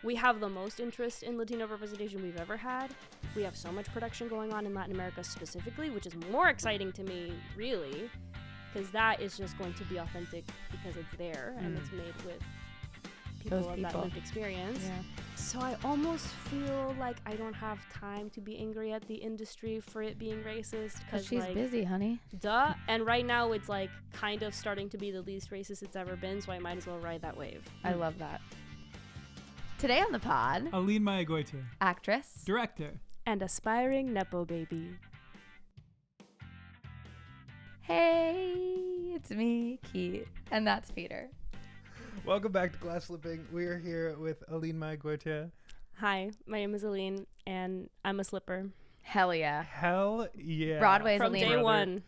we have the most interest in Latino representation we've ever had. We have so much production going on in Latin America specifically, which is more exciting to me, really, because that is just going to be authentic because it's there and it's made with people of that lived experience. Yeah. So I almost feel like I don't have time to be angry at the industry for it being racist. Because she's like, busy, honey. Duh. And right now it's like kind of starting to be the least racist it's ever been, so I might as well ride that wave. I love that. Today on the pod, Aline Mayagoitia, actress, director, and aspiring Nepo baby. Hey, it's me, Keat, and that's Peter. Welcome back to Glass Slipping. We are here with Aline Mayagoitia. Hi, my name is Aline, and I'm a slipper. Hell yeah. Hell yeah. Broadway's From Aline. day one.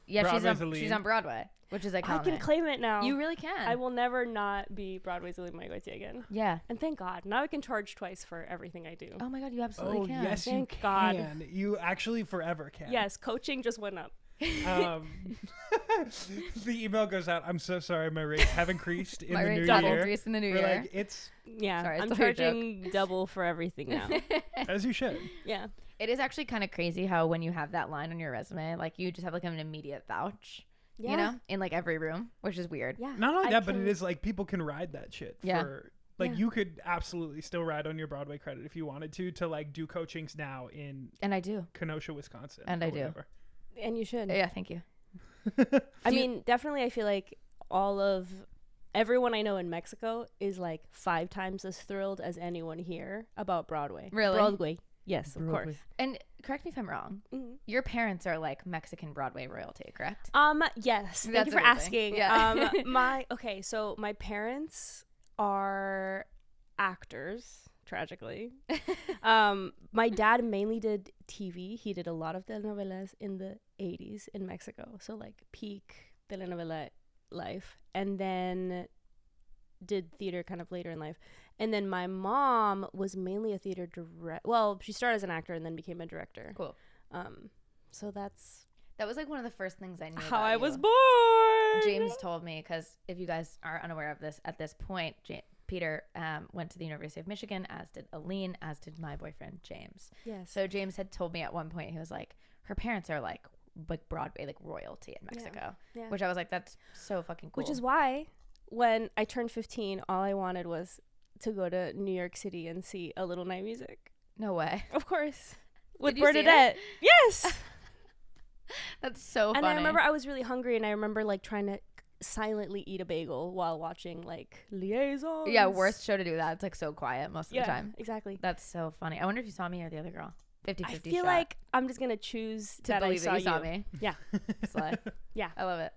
Yeah, she's on Broadway, which is iconic. I can claim it now. You really can. I will never not be Broadway's Aline Mayagoitia again. Yeah. And thank God. Now I can charge twice for everything I do. Oh my God, you absolutely can. Yes, thank you God. can. You actually forever can. Yes, coaching just went up. The email goes out. I'm so sorry, my rates have increased in the new year. Double increased in the new We're year. like, it's sorry, I'm charging double for everything now. as you should. Yeah. It is actually kind of crazy how when you have that line on your resume, like you just have like an immediate vouch. Yeah. You know, in like every room, which is weird. Yeah. Not only that, but it is like people can ride that shit. Yeah. For, like you could absolutely still ride on your Broadway credit if you wanted to like do coachings now in And I do. Kenosha, Wisconsin. And I do. Whatever. And you should. Yeah, thank you. I mean, definitely I feel like everyone I know in Mexico is like 5 times as thrilled as anyone here about Broadway. Really? Broadway. Yes, of course. And correct me if I'm wrong. Mm-hmm. Your parents are like Mexican Broadway royalty, correct? Yes. Thank That's you for amazing. asking. Yeah. So my parents are actors, tragically. My dad mainly did TV. He did a lot of telenovelas in the 80s in Mexico. So like peak telenovela life. And then did theater kind of later in life. And then my mom was mainly a theater director. Well, she started as an actor and then became a director. Cool. So that was like one of the first things I knew how about I you. was born. James told me, because if you guys are unaware of this at this point, Peter went to the University of Michigan, as did Aline, as did my boyfriend James. Yes. So James had told me at one point, he was like, her parents are like Broadway, like royalty in Mexico. Yeah. Which I was like, that's so fucking cool. Which is why when I turned 15, all I wanted was to go to New York City and see A Little Night Music. No way. Of course. With Did you see Bernadette. Yes. That's so funny. And I remember I was really hungry and I remember like trying to silently eat a bagel while watching like Liaisons. Yeah, worst show to do that. It's like so quiet most of the time. Exactly. That's so funny. I wonder if you saw me or the other girl. 50-50 I feel shot. like I'm just gonna choose to that believe I that you saw me. Yeah. Slay. Yeah. I love it.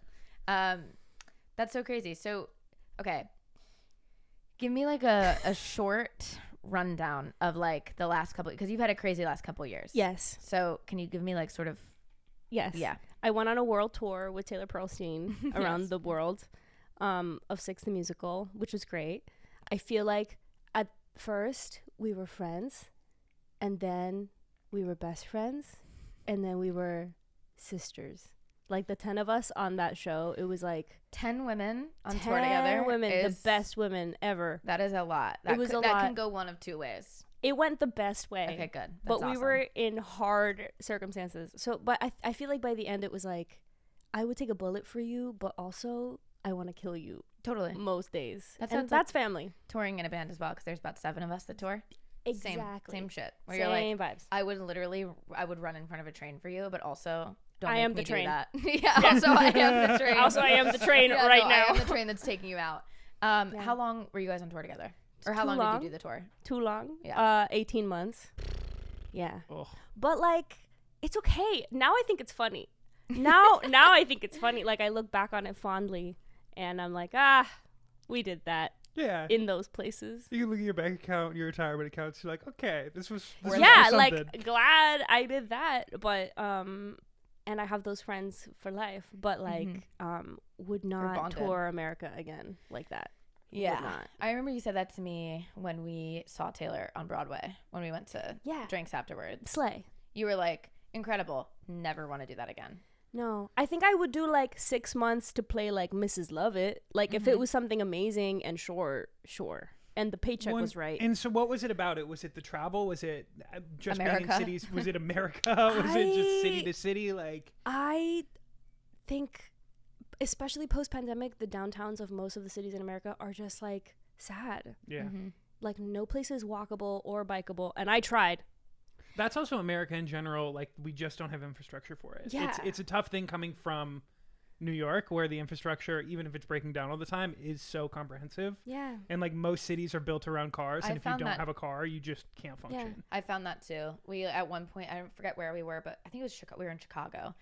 That's so crazy. So, okay. Give me like a short rundown of like the last couple, because you've had a crazy last couple years. Yes. So can you give me like sort of? Yes. Yeah. I went on a world tour with Taylor Pearlstein around the world of Six the Musical, which was great. I feel like at first we were friends, and then we were best friends, and then we were sisters. Like the 10 of us on that show, it was like 10 women on tour together. 10 women, the best women ever. That is a lot. It was a lot. That can go one of two ways. It went the best way. Okay, good. But we were in hard circumstances. So, but I feel like by the end it was like, I would take a bullet for you, but also I want to kill you. Totally. Most days. That's like family. Touring in a band as well, because there's about 7 of us that tour. Exactly. Same shit. Where Same you're like, vibes. I would run in front of a train for you, but also don't I make am me the train. do that. Yeah. Also, I am the train. Also, I am the train Yeah, right no, now. I am the train that's taking you out. How long were you guys on tour together? Or how long did you do the tour? Too long. Yeah. 18 months. Yeah. Ugh. But like, it's okay. Now I think it's funny. Now I think it's funny. Like I look back on it fondly, and I'm like, we did that. Yeah. In those places. You can look at your bank account, your retirement accounts. You're like, okay, this was yeah, for like something. glad I did that, but and I have those friends for life, but like would not tour America again like that. Yeah. I remember you said that to me when we saw Taylor on Broadway, when we went to drinks afterwards. Slay. You were like, incredible. Never want to do that again. No, I think I would do like 6 months to play like Mrs. Lovett. Like if it was something amazing and sure. and the paycheck was right. And so what was it about it? Was it the travel? Was it just being in America. cities? Was it America? Was it just city to city? Like, I think, especially post-pandemic, the downtowns of most of the cities in America are just like sad. yeah. Mm-hmm. Like no place is walkable or bikeable, and I tried. That's also America in general. Like, we just don't have infrastructure for it. Yeah. It's a tough thing coming from New York, where the infrastructure, even if it's breaking down all the time, is so comprehensive. Yeah. And like most cities are built around cars, I and if you found don't that- have a car, you just can't function. I found that too. We at one point, I don't forget where we were, but I think it was Chicago. We were in Chicago,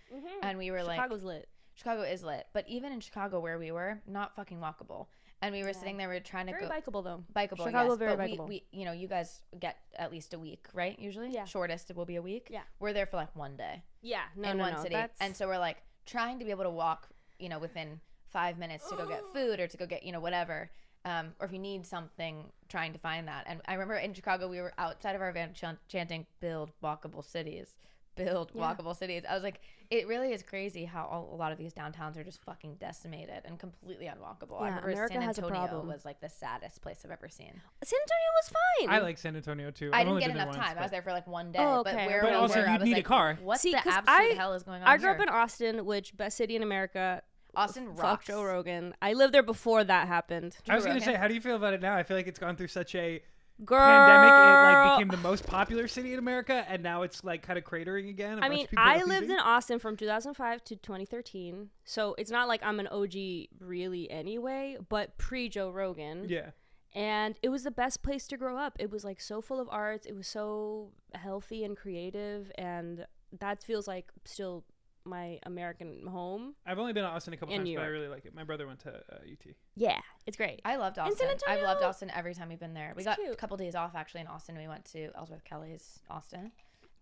and we were Chicago's lit. Chicago is lit, but even in Chicago where we were, not fucking walkable. And we were sitting there, we were trying to Very go bikeable though. bikeable. Chicago Yes, very but bikeable. we you know, you guys get at least a week, right? Usually, Yeah. Shortest it will be a week. Yeah. We're there for like one day Yeah. No. in no. one no. city, That's, and so we're like trying to be able to walk, you know, within 5 minutes to go get food or to go get, you know, whatever. Or if you need something, trying to find that. And I remember in Chicago, we were outside of our van chanting, "Build walkable cities." Build walkable cities. I was like, it really is crazy how a lot of these downtowns are just fucking decimated and completely unwalkable. I Yeah, remember America San has a Antonio problem. was like the saddest place I've ever seen. San Antonio was fine. I like San Antonio too. I I've didn't only get been there enough once, time. I was but- there for like one day. Oh, But okay. where But we also were, I you'd was need a like, car. What See, the 'cause absolute hell is going on I grew up here? in Austin, which best city in America. Austin Fuck rocks. Joe Rogan. I lived there before that happened. I was gonna Rogan. say, how do you feel about it now? I feel like it's gone through such a Girl. pandemic. It like became the most popular city in America, and now it's like kind of cratering again. I mean, I lived in Austin from 2005 to 2013, so it's not like I'm an OG really anyway, but pre Joe Rogan. Yeah. And it was the best place to grow up. It was like so full of arts. It was so healthy and creative, and that feels like still my American home. I've only been to Austin a couple In times, New but I York. really like it. My brother went to UT. Yeah, it's great. I loved In Austin. San I've loved Antonio. Austin every time we've been there. We It's got cute. a couple days off actually in Austin. We went to Ellsworth Kelly's Austin,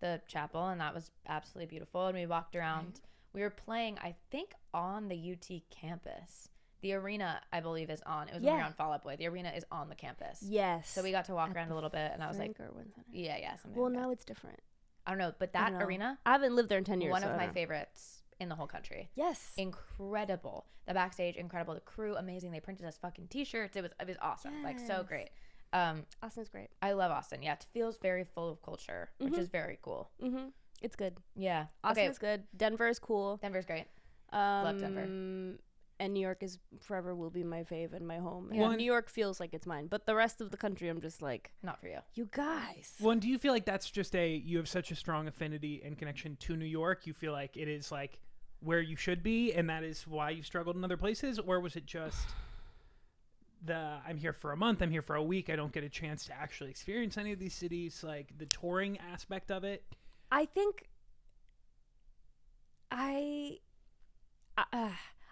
the chapel, and that was absolutely beautiful. And we walked around. We were playing, I think, on the UT campus. The arena, I believe, is on. It was when we were Yeah. on Fall Out Boy. The arena is on the campus. Yes. So we got to walk At around the a little bit, and I was like, Frank Irwin Center. yeah, something Well, like that. now it's different. I don't know, but I that don't know. arena, I haven't lived there in 10 years. one so of I my don't know. favorites in the whole country. Yes. Incredible. The backstage, incredible. The crew, amazing. They printed us fucking t-shirts. It was awesome. Like so Yes. great. Austin's great. I love Austin. Yeah, it feels very full of culture, which is very cool. Mm-hmm. It's good. Yeah. Austin Okay. is good. Denver is cool. Denver's great. Love Denver. And New York is forever will be my fave and my home. Yeah. And New York feels like it's mine. But the rest of the country, I'm just like, Not for you. you guys. Well, and do you feel like that's just you have such a strong affinity and connection to New York? You feel like it is like where you should be, and that is why you struggled in other places? Or was it just I'm here for a month, I'm here for a week, I don't get a chance to actually experience any of these cities, like the touring aspect of it? I think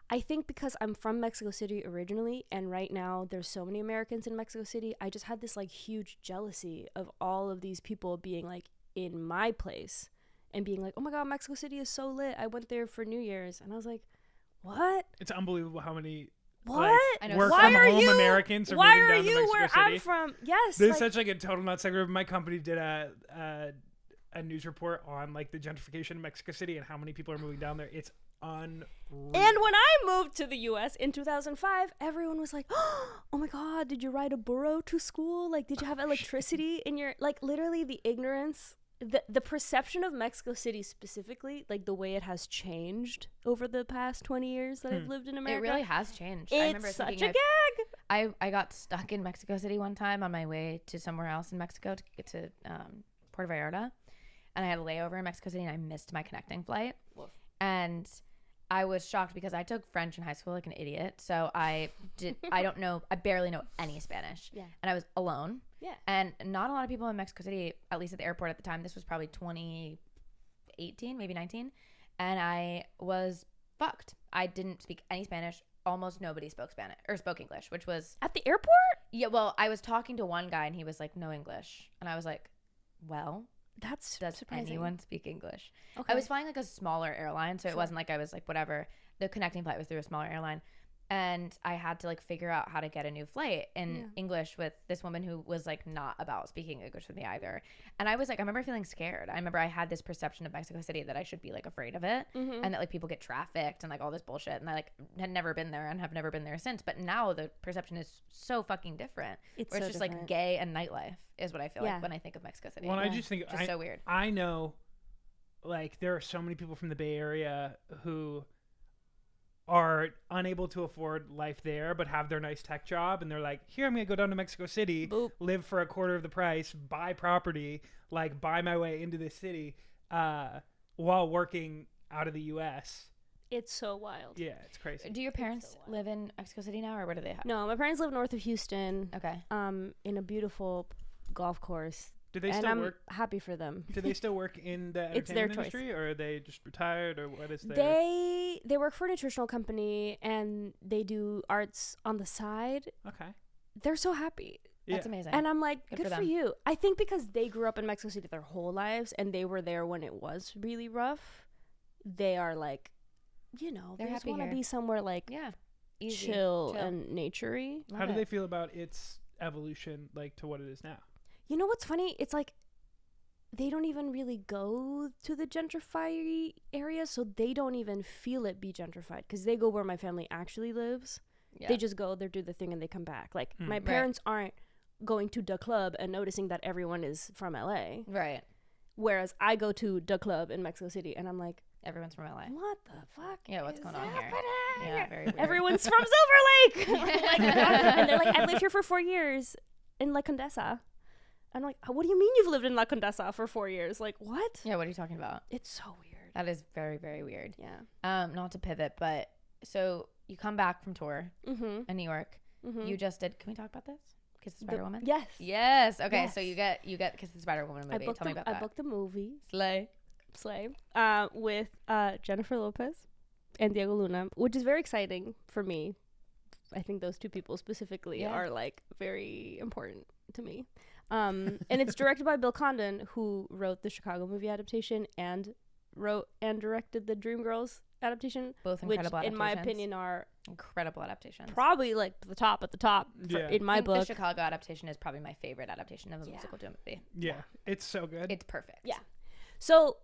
I think because I'm from Mexico City originally, and right now there's so many Americans in Mexico City, I just had this like huge jealousy of all of these people being like in my place and being like, oh my God, Mexico City is so lit. I went there for New Year's. And I was like, what? It's unbelievable how many What? I know. work Why from are home you- Americans are Why moving are down to you Mexico where City. I'm from? Yes. There's like- such like a total not segment. My company did a news report on like the gentrification in Mexico City and how many people are moving down there. It's unreal. And when I moved to the US in 2005, everyone was like, oh my God, did you ride a burro to school? Like, did you have electricity in your, like, literally the ignorance, the perception of Mexico City specifically, like the way it has changed over the past 20 years that I've lived in It America. really has changed. It's I remember such thinking a gag. I got stuck in Mexico City one time on my way to somewhere else in Mexico to get to Puerto Vallarta. And I had a layover in Mexico City and I missed my connecting flight. And I was shocked because I took French in high school like an idiot. So I barely know any Spanish. Yeah. And I was alone. Yeah. And not a lot of people in Mexico City, at least at the airport at the time, this was probably 2018, maybe 19. And I was fucked. I didn't speak any Spanish. Almost nobody spoke Spanish or spoke English, which was, At the airport? yeah, well, I was talking to one guy and he was like, no English. And I was like, well, That's does surprising. anyone speak English? Okay. I was flying like a smaller airline, so it Sure. wasn't like I was like whatever. The connecting flight was through a smaller airline, And I had to like figure out how to get a new flight in English with this woman who was like not about speaking English with me either. And I was like, I remember feeling scared. I remember I had this perception of Mexico City that I should be like afraid of it, and that like people get trafficked and like all this bullshit. And I like had never been there and have never been there since. But now the perception is so fucking different. It's so just different. like gay and nightlife is what I feel like when I think of Mexico City. Well, I just think it's so weird. I know, like, there are so many people from the Bay Area who are unable to afford life there but have their nice tech job, and they're like, here, I'm gonna go down to Mexico City, live for a quarter of the price, buy property, like buy my way into this city while working out of the US. It's so wild. Yeah, it's crazy. Do your parents live in Mexico City now, or where do they have? No, my parents live north of Houston. Okay. In a beautiful golf course. Do they and still I'm work? happy for them. Do they still work in the It's their entertainment choice. industry, or are they just retired, or what is their... They work for a nutritional company, and they do arts on the side. Okay. They're so happy. That's amazing. And I'm like, good for them. you. I think because they grew up in Mexico City their whole lives, and they were there when it was really rough, they are like, you know, They're they just happy want to here. be somewhere like Easy. chill and naturey. How do they feel about its evolution, like, to what it is now? You know what's funny? It's like they don't even really go to the gentrified area, so they don't even feel it be gentrified because they go where my family actually lives. Yeah. They just go there, do the thing, and they come back. Like, my parents aren't going to the club and noticing that everyone is from LA. Right. Whereas I go to the club in Mexico City, and I'm like, Everyone's from LA. what the fuck? Yeah, what's is going on happening? here? Yeah, very weird. Everyone's from Silver Lake. Like, and they're like, I've lived here for 4 years in La Condesa. I'm like, what do you mean you've lived in La Condesa for 4 years? Like, what? Yeah, what are you talking about? It's so weird. That is very, very weird. Yeah. Not to pivot, but so you come back from tour in New York. You just did. Can we talk about this? Kiss the Spider Woman. Yes. Yes. Okay. Yes. So you get Kiss the Spider Woman movie. Tell me about that. I booked the movie Slay. with Jennifer Lopez and Diego Luna, which is very exciting for me. I think those two people specifically are like very important to me. And it's directed by Bill Condon, who wrote the Chicago movie adaptation and wrote and directed the Dreamgirls adaptation. Both incredible which, adaptations. in my opinion, are incredible adaptations. probably like the top in my book. The Chicago adaptation is probably my favorite adaptation of a musical to a movie. Yeah, it's so good. It's perfect. Yeah. So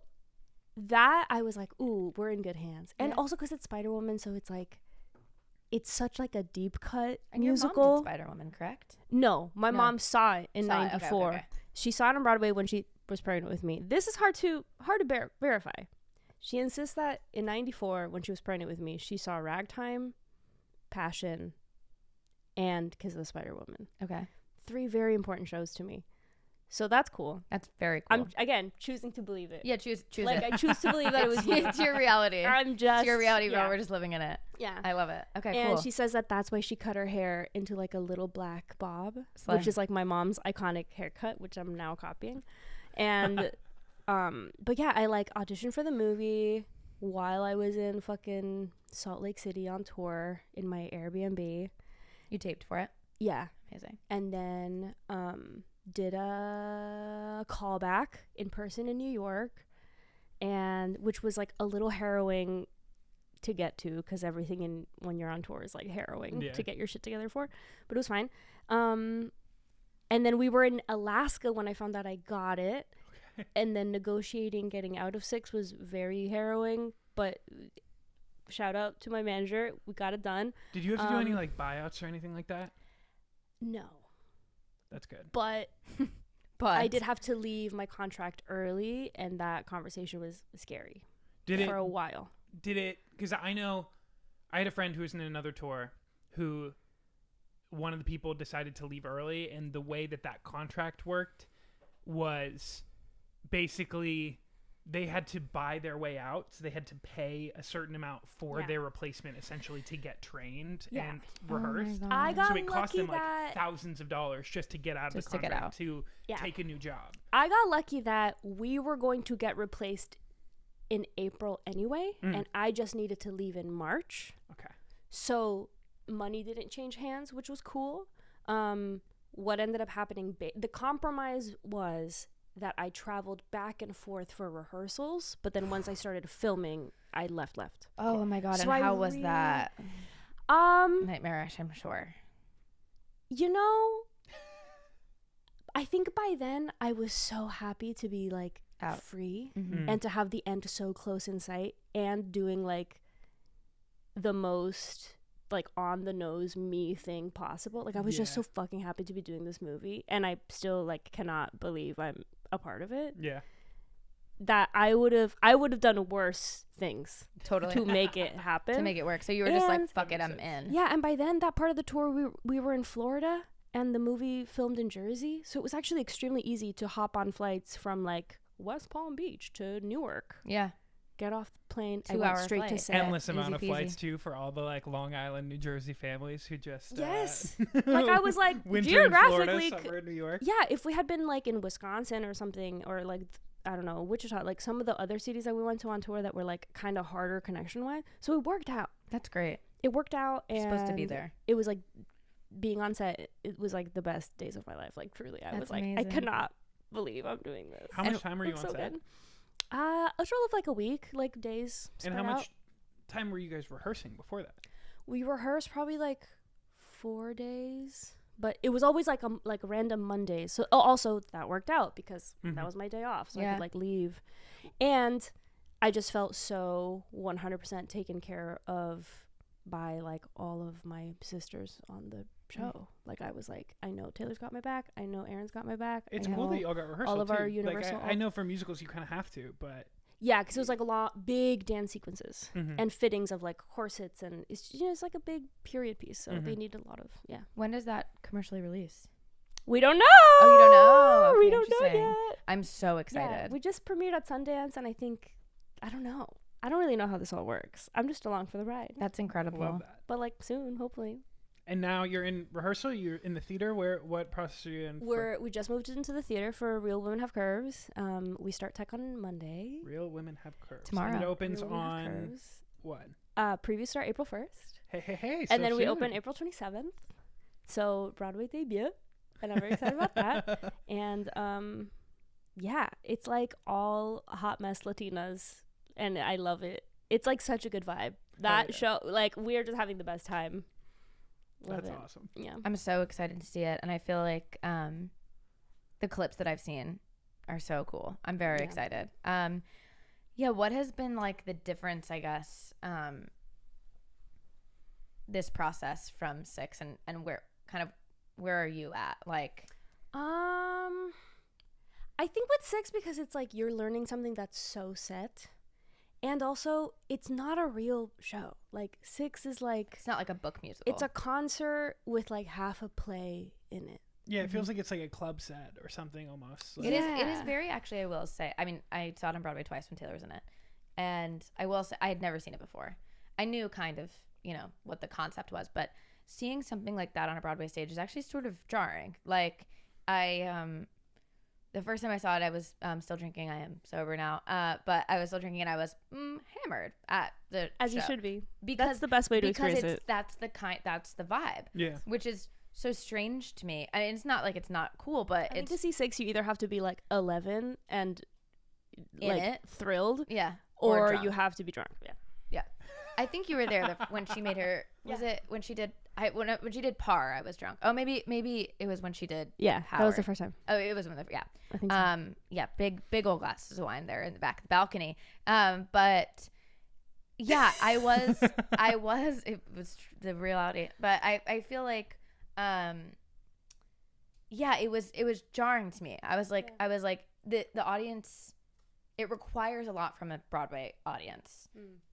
that I was like, ooh, we're in good hands. And also because it's Spider-Woman, so it's like, it's such like a deep cut And musical. your mom did Spider-Woman, correct? No, my mom saw it in Saw it. Okay, '94. okay. She saw it on Broadway when she was pregnant with me. This is hard to verify. She insists that in '94, when she was pregnant with me, she saw Ragtime, Passion, and Kiss of the Spider Woman. Okay. 3 very important shows to me. So that's cool. That's very cool. I'm again choosing to believe it. Yeah, choose Like it. I choose to believe that it was you. It's your reality. I'm just It's your reality, bro. yeah. We're just living in it. Yeah. I love it. Okay, And cool. she says that that's why she cut her hair into like a little black bob, Slay. which is like my mom's iconic haircut, which I'm now copying. And but yeah, I like auditioned for the movie while I was in fucking Salt Lake City on tour in my Airbnb. You taped for it. Yeah. Amazing. And then did a callback in person in New York, and which was like a little harrowing to get to because everything in when you're on tour is like harrowing to get your shit together for, but it was fine. And then we were in Alaska when I found out I got it. Okay. And then negotiating getting out of 6 was very harrowing, but shout out to my manager, we got it done. Did you have to do any like buyouts or anything like that? No. That's good. But I did have to leave my contract early, and that conversation was scary for a while. Did it? Because I know I had a friend who was in another tour who one of the people decided to leave early, and the way that contract worked was basically they had to buy their way out, so they had to pay a certain amount for their replacement essentially to get trained and rehearsed. I got so it cost lucky them like that thousands of dollars just to get out of the contract to take a new job. I got lucky that we were going to get replaced in April anyway, and I just needed to leave in March. Okay. So money didn't change hands, which was cool. What ended up happening, the compromise was that I traveled back and forth for rehearsals, but then once I started filming, I left. Oh my God. So and how was that? Nightmarish, I'm sure. You know, I think by then I was so happy to be like Out. free Mm-hmm. and to have the end so close in sight and doing like the most like on the nose me thing possible. Like I was just so fucking happy to be doing this movie, and I still like cannot believe I'm a part of it. Yeah. That I would have done worse things Totally. to make it happen. To make it work. So you were just like, And- fuck it, That I'm makes in. Yeah, and by then that part of the tour we were in Florida and the movie filmed in Jersey, so it was actually extremely easy to hop on flights from like West Palm Beach to Newark. Yeah. Get off the plane, I 2 went hour straight to flight. set. Endless amount of Easy peasy. flights too for all the like Long Island, New Jersey families who just Yes. Like I was like winter in Florida, geographically summer in New York. yeah, if we had been like in Wisconsin or something, or like I don't know, Wichita, like some of the other cities that we went to on tour that were like kind of harder connection wise, so it worked out. That's great. It worked out, and Supposed to be there. it was like being on set. It was like the best days of my life. Like truly, I That's was like, amazing. I cannot believe I'm doing this. How And much time were you it on looks so set? good. A total of like a week, like days. And spread how much out. time were you guys rehearsing before that? We rehearsed probably like 4 days, but it was always like random Mondays. So also that worked out because that was my day off, so I Yeah. could like leave, and I just felt so 100% taken care of by like all of my sisters on the show. Like I was like, I know Taylor's got my back. I know Aaron's got my back. It's I cool know that y'all got rehearsal all of too. our Like, Universal. I know for musicals you kind of have to, but Yeah, because it was like a lot big dance sequences Mhm. and fittings of like corsets, and it's it's like a big period piece, so Mhm. they need a lot of When does that commercially release? We don't know. Oh, you don't know? We Okay, don't know interesting. yet. I'm so Yeah, excited. we just premiered at Sundance, and I think I don't know. I don't really know how this all works. I'm just along for the ride, That's incredible. love that. but like soon, hopefully. And now you're in rehearsal. You're in the theater. What process are you in? We just moved into the theater for Real Women Have Curves. We start tech on Monday. Real Women Have Curves. Tomorrow. And it opens Real Women Have on Curves. what? Previews start April 1st, Hey. and then we open April 27th. So Broadway debut, and I'm very excited about that. And yeah, it's like all hot mess Latinas, and I love it. It's like such a good vibe. That yeah. show, like we're just having the best time. Love That's it. awesome. Yeah. I'm so excited to see it, and I feel like the clips that I've seen are so cool. I'm very Yeah. excited. Yeah, what has been like the difference, I guess, this process from 6 and where are you at? Like, I think with 6, because it's like you're learning something that's so set, and also it's not a real show. Like 6 is like it's not like a book musical. it's a concert with like half a play in it. Yeah, it feels like it's like a club set or something almost. Like, It is. It Yeah. is very. Actually, I will say. I mean, I saw it on Broadway twice when Taylor was in it, and I will say I had never seen it before. I knew kind of, what the concept was, but seeing something like that on a Broadway stage is actually sort of jarring. Like, the first time I saw it, I was still drinking. I am sober now, but I was still drinking, and I was hammered at the As you show. should be. Because That's the best way to because experience it. that's the vibe, yeah. which is so strange to me. I mean, it's not like it's not cool, but I think it's to see 6, you either have to be like 11 and In like it. thrilled, yeah. or drunk. you have to be drunk. Yeah. I think you were there when she made her. Was it when she did? When she did Par, I was drunk. Oh, maybe it was when she did. Yeah, that was the Howard. first time. Oh, it was when yeah. I think so. Yeah, big old glasses of wine there in the back of the balcony. But yeah, I was. It was the reality, but I feel like, yeah, it was jarring to me. I was like the audience. It requires a lot from a Broadway audience.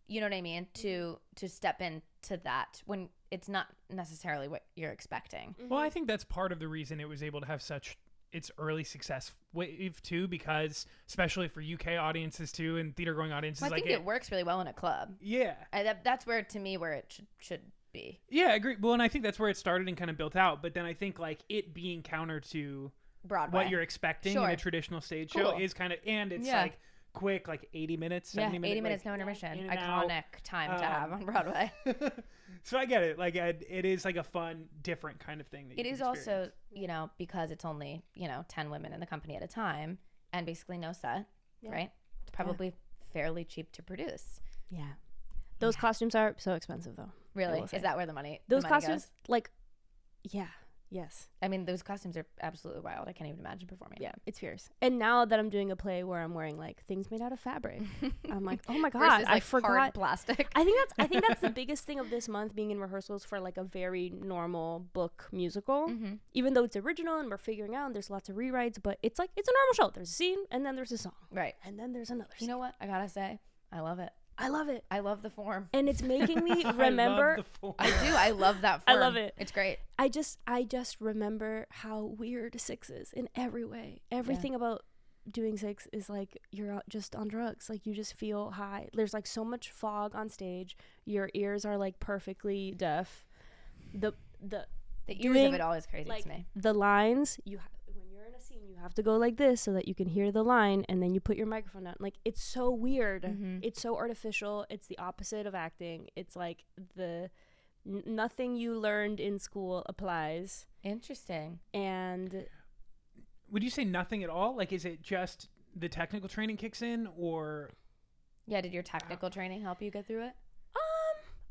You know what I mean? To step into that when it's not necessarily what you're expecting. Well, I think that's part of the reason it was able to have such its early success wave too, because especially for UK audiences too and theater going audiences, Well, I like think it works really well in a club. Yeah. That's where to me where it should be. Yeah, I agree. Well, and I think that's where it started and kind of built out. But then I think like it being counter to Broadway. what you're expecting in Sure. a traditional stage show Cool. is kind of, and it's Yeah. like quick, like 80 minutes, Yeah, 70 80 minutes. minutes, like, no intermission. in and out. Iconic time to have on Broadway. So I get it. Like it is like a fun, different kind of thing. That It you is can also, experience. because it's only, 10 women in the company at a time and basically no set, Yeah. right? It's probably fairly cheap to produce. Yeah. Those costumes are so expensive though. Really? will say. Is that where the money Those the money costumes, goes? like, yeah, yes. I mean, those costumes are absolutely wild. I can't even imagine performing. Yeah, it's fierce. And now that I'm doing a play where I'm wearing like things made out of fabric, I'm like, oh my god, Versus, like, I forgot hard plastic. I think that's the biggest thing of this month, being in rehearsals for like a very normal book musical. Mm-hmm. Even though it's original and we're figuring out and there's lots of rewrites, but it's like it's a normal show. There's a scene and then there's a song. Right. And then there's another You scene. know what? I gotta say, I love it. I love it. I love the form. And it's making me I remember love the form. I do. I love that I form. love it. It's great. I just remember how weird 6 is in every way. Everything about doing 6 is like you're just on drugs. Like you just feel high. There's like so much fog on stage. Your ears are like perfectly deaf. The The ears doing, of it all is crazy like to me. the lines when you're in a scene, you have to go like this so that you can hear the line, and then you put your microphone down. Like it's so weird. Mhm. It's so artificial. It's the opposite of acting. It's like nothing you learned in school applies. Interesting. And Would you say nothing at all? Like, is it just the technical training kicks in, or Yeah, did your technical training help you get through it?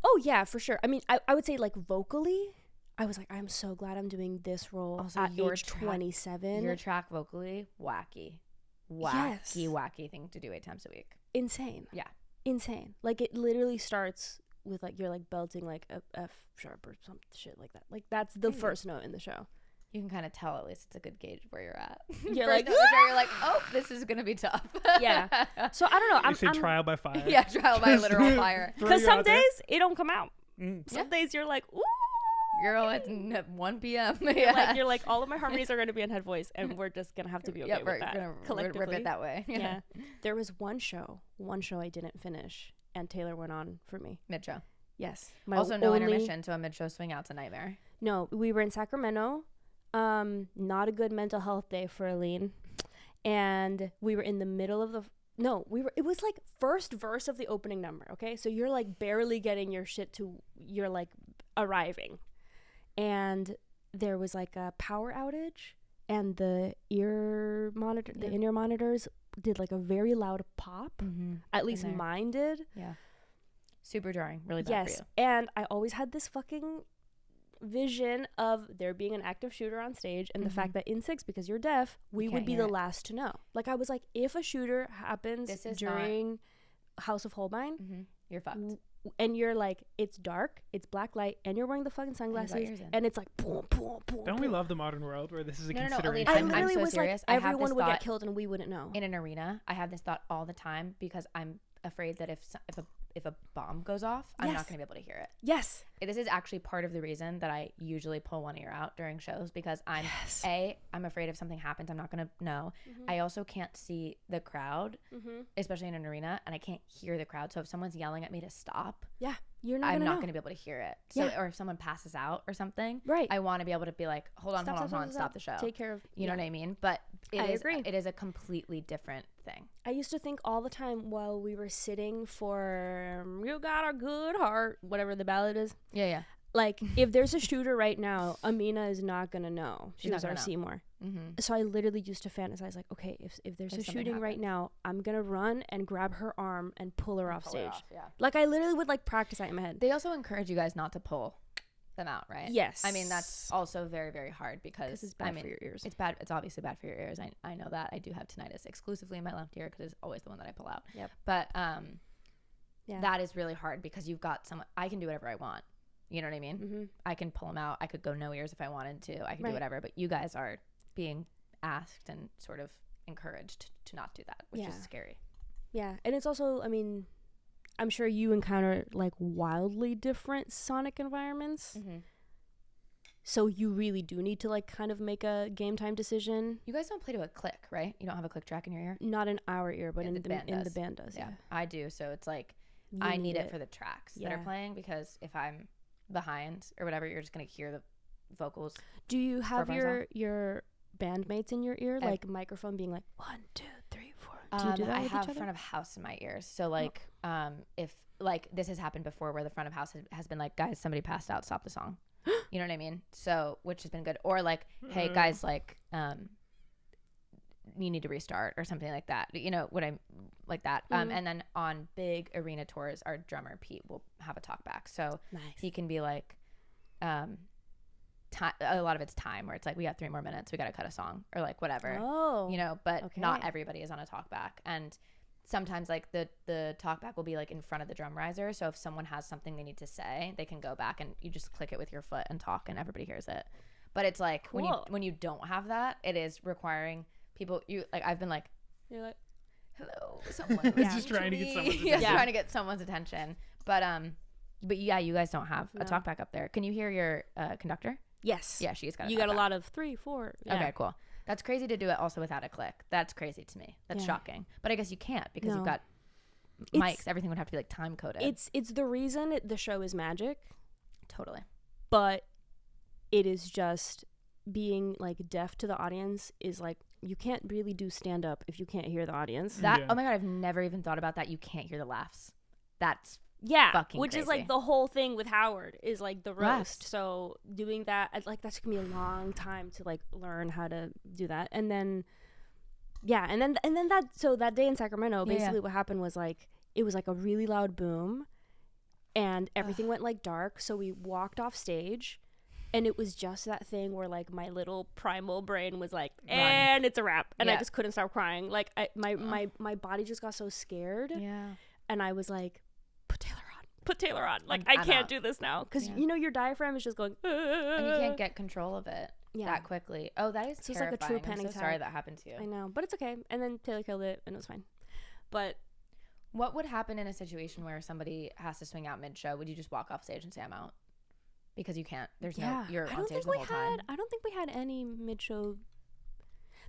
oh yeah, for sure. I mean, I would say like vocally, I was like, I'm so glad I'm doing this role Also, at your age track- 27. Your track vocally, wacky. Yes. Wacky thing to do 8 times a week. Insane. Yeah. Insane. Like it literally starts with like you're like belting like a F sharp or some shit like that. Like that's the Crazy. first note in the show. You can kind of tell, at least it's a good gauge of where you're at. You're First like, note of the show, you're like, oh, this is gonna be tough. Yeah. So I don't know. you say trial by fire? Yeah, trial by literal fire. Throw Because you some out there. days it don't come out. Mm. Some days you're like, ooh. Girl, it's 1 p.m. You're like all of my harmonies are going to be in head voice, and we're just going to have to be okay yeah, with we're that gonna collectively. rip it that way. Yeah. There was one show I didn't finish, and Taylor went on for me. Mid-show. Yes. Also, no intermission, so a mid-show swing out's a nightmare. No, we were in Sacramento. Not a good mental health day for Aline, and we were in the middle of it was like first verse of the opening number. Okay, so you're like barely getting your shit to, you're like arriving, and there was like a power outage, and the in-ear monitors did like a very loud pop. Mm-hmm. At least there. mine did. Yeah. Super jarring. Really bad for Yes, you. and I always had this fucking vision of there being an active shooter on stage, and the fact that in 6, because you're deaf, we would can't be hear the it. last to know. Like I was like, if a shooter happens This is during House of Holbein, Mm-hmm. You're fucked. and you're like, it's dark, it's black light, and you're wearing the fucking sunglasses, ears in. and it's like boom, boom, boom. Don't we boom. love the modern world where this is a No, consideration? Aline, I I'm literally so was serious. like, I have this everyone would thought get killed, and we wouldn't know. in an arena. I have this thought all the time because I'm afraid that if a bomb goes off, I'm Yes. not going to be able to hear it. Yes. This is actually part of the reason that I usually pull one ear out during shows, because I'm afraid if something happens, I'm not going to know. I also can't see the crowd, especially in an arena, and I can't hear the crowd. So if someone's yelling at me to stop, Yeah, you're not. I'm gonna not know. going to be able to hear it. So, Yeah. or if someone passes out or something, Right. I want to be able to be like, hold on, stop the show. Take care of. You know what I mean? But I agree. it is a completely different thing. I used to think all the time while we were sitting for "You Got a Good Heart," whatever the ballad is. Yeah. Like, if there's a shooter right now, Amina is not gonna know. She She's not was our gonna know. Seymour. Mm-hmm. So I literally used to fantasize like, okay, if there's If a something shooting right happens. now, I'm gonna run and grab her arm and pull her off stage. Yeah. Like I literally would like practice that in my head. They also encourage you guys not to pull them out, right? Yes. I mean, that's also very, very hard because it's bad I mean, for your ears. It's bad. It's obviously bad for your ears. I know that. I do have tinnitus exclusively in my left ear because it's always the one that I pull out. Yep. But Yeah. that is really hard because you've got someone. I can do whatever I want. You know what I mean? Mm-hmm. I can pull them out. I could go no ears if I wanted to. I could Right. do whatever. But you guys are being asked and sort of encouraged to not do that, which Yeah. is scary. Yeah, and it's also, I mean, I'm sure you encounter like wildly different sonic environments. Mm-hmm. So you really do need to like kind of make a game time decision. You guys don't play to a click, right? You don't have a click track in your ear? Not in our ear, but Yeah, in the band does. the band does. Yeah, Yeah. I do. So it's like You I need it for the tracks that are Yeah. playing, because if I'm behind or whatever, you're just gonna hear the vocals. Do you have bars your bandmates in your ear, I- like microphone being like 1, 2, 3, 4? Do you do that I with have each other? front of house in my ears, so like if like this has happened before where the front of house has been like, guys, somebody passed out, stop the song. You know what I mean? So which has been good. Or like, hey guys, like you need to restart or something like that. You know what I'm like that. And then on big arena tours, our drummer Pete will have a talk back, so he can be like, a lot of it's time where it's like we got 3 more minutes, we got to cut a song or like whatever. You know, but not everybody is on a talk back, and sometimes like the talk back will be like in front of the drum riser, so if someone has something they need to say, they can go back and you just click it with your foot and talk and everybody hears it. But it's like when you don't have that, it is requiring people, you like, I've been like, you're like, hello someone. Just trying to get someone's attention. Trying to get someone's attention. But yeah, you guys don't have a talk back up there. Can you hear your conductor? Yes. Yeah, she's got you got a lot of 3, 4. Okay, cool. That's crazy to do it also without a click. That's crazy to me. That's shocking. But I guess you can't because you've got mics. Everything would have to be like time coded. It's the reason the show is magic. Totally. But it is just being like deaf to the audience is like, you can't really do stand up if you can't hear the audience. Oh my God, I've never even thought about that. You can't hear the laughs. That's fucking which crazy. Is like the whole thing with Howard is like the roast. So doing that, like that took me a long time to like learn how to do that. And then that day in Sacramento, basically what happened was like, it was like a really loud boom and everything went like dark. So we walked off stage and it was just that thing where like my little primal brain was like, and it's a wrap. And I just couldn't stop crying. Like my body just got so scared. Yeah. And I was like, put Taylor on. Like, I can't do this now. Because, you know, your diaphragm is just going, and you can't get control of it that quickly. Oh, that is terrifying. It's like a true panic I'm so sorry that happened to you. I know. But it's okay. And then Taylor killed it, and it was fine. But what would happen in a situation where somebody has to swing out mid-show? Would you just walk off stage and say, I'm out? Because you can't. There's you're on stage the whole time. I don't think we had any mid-show.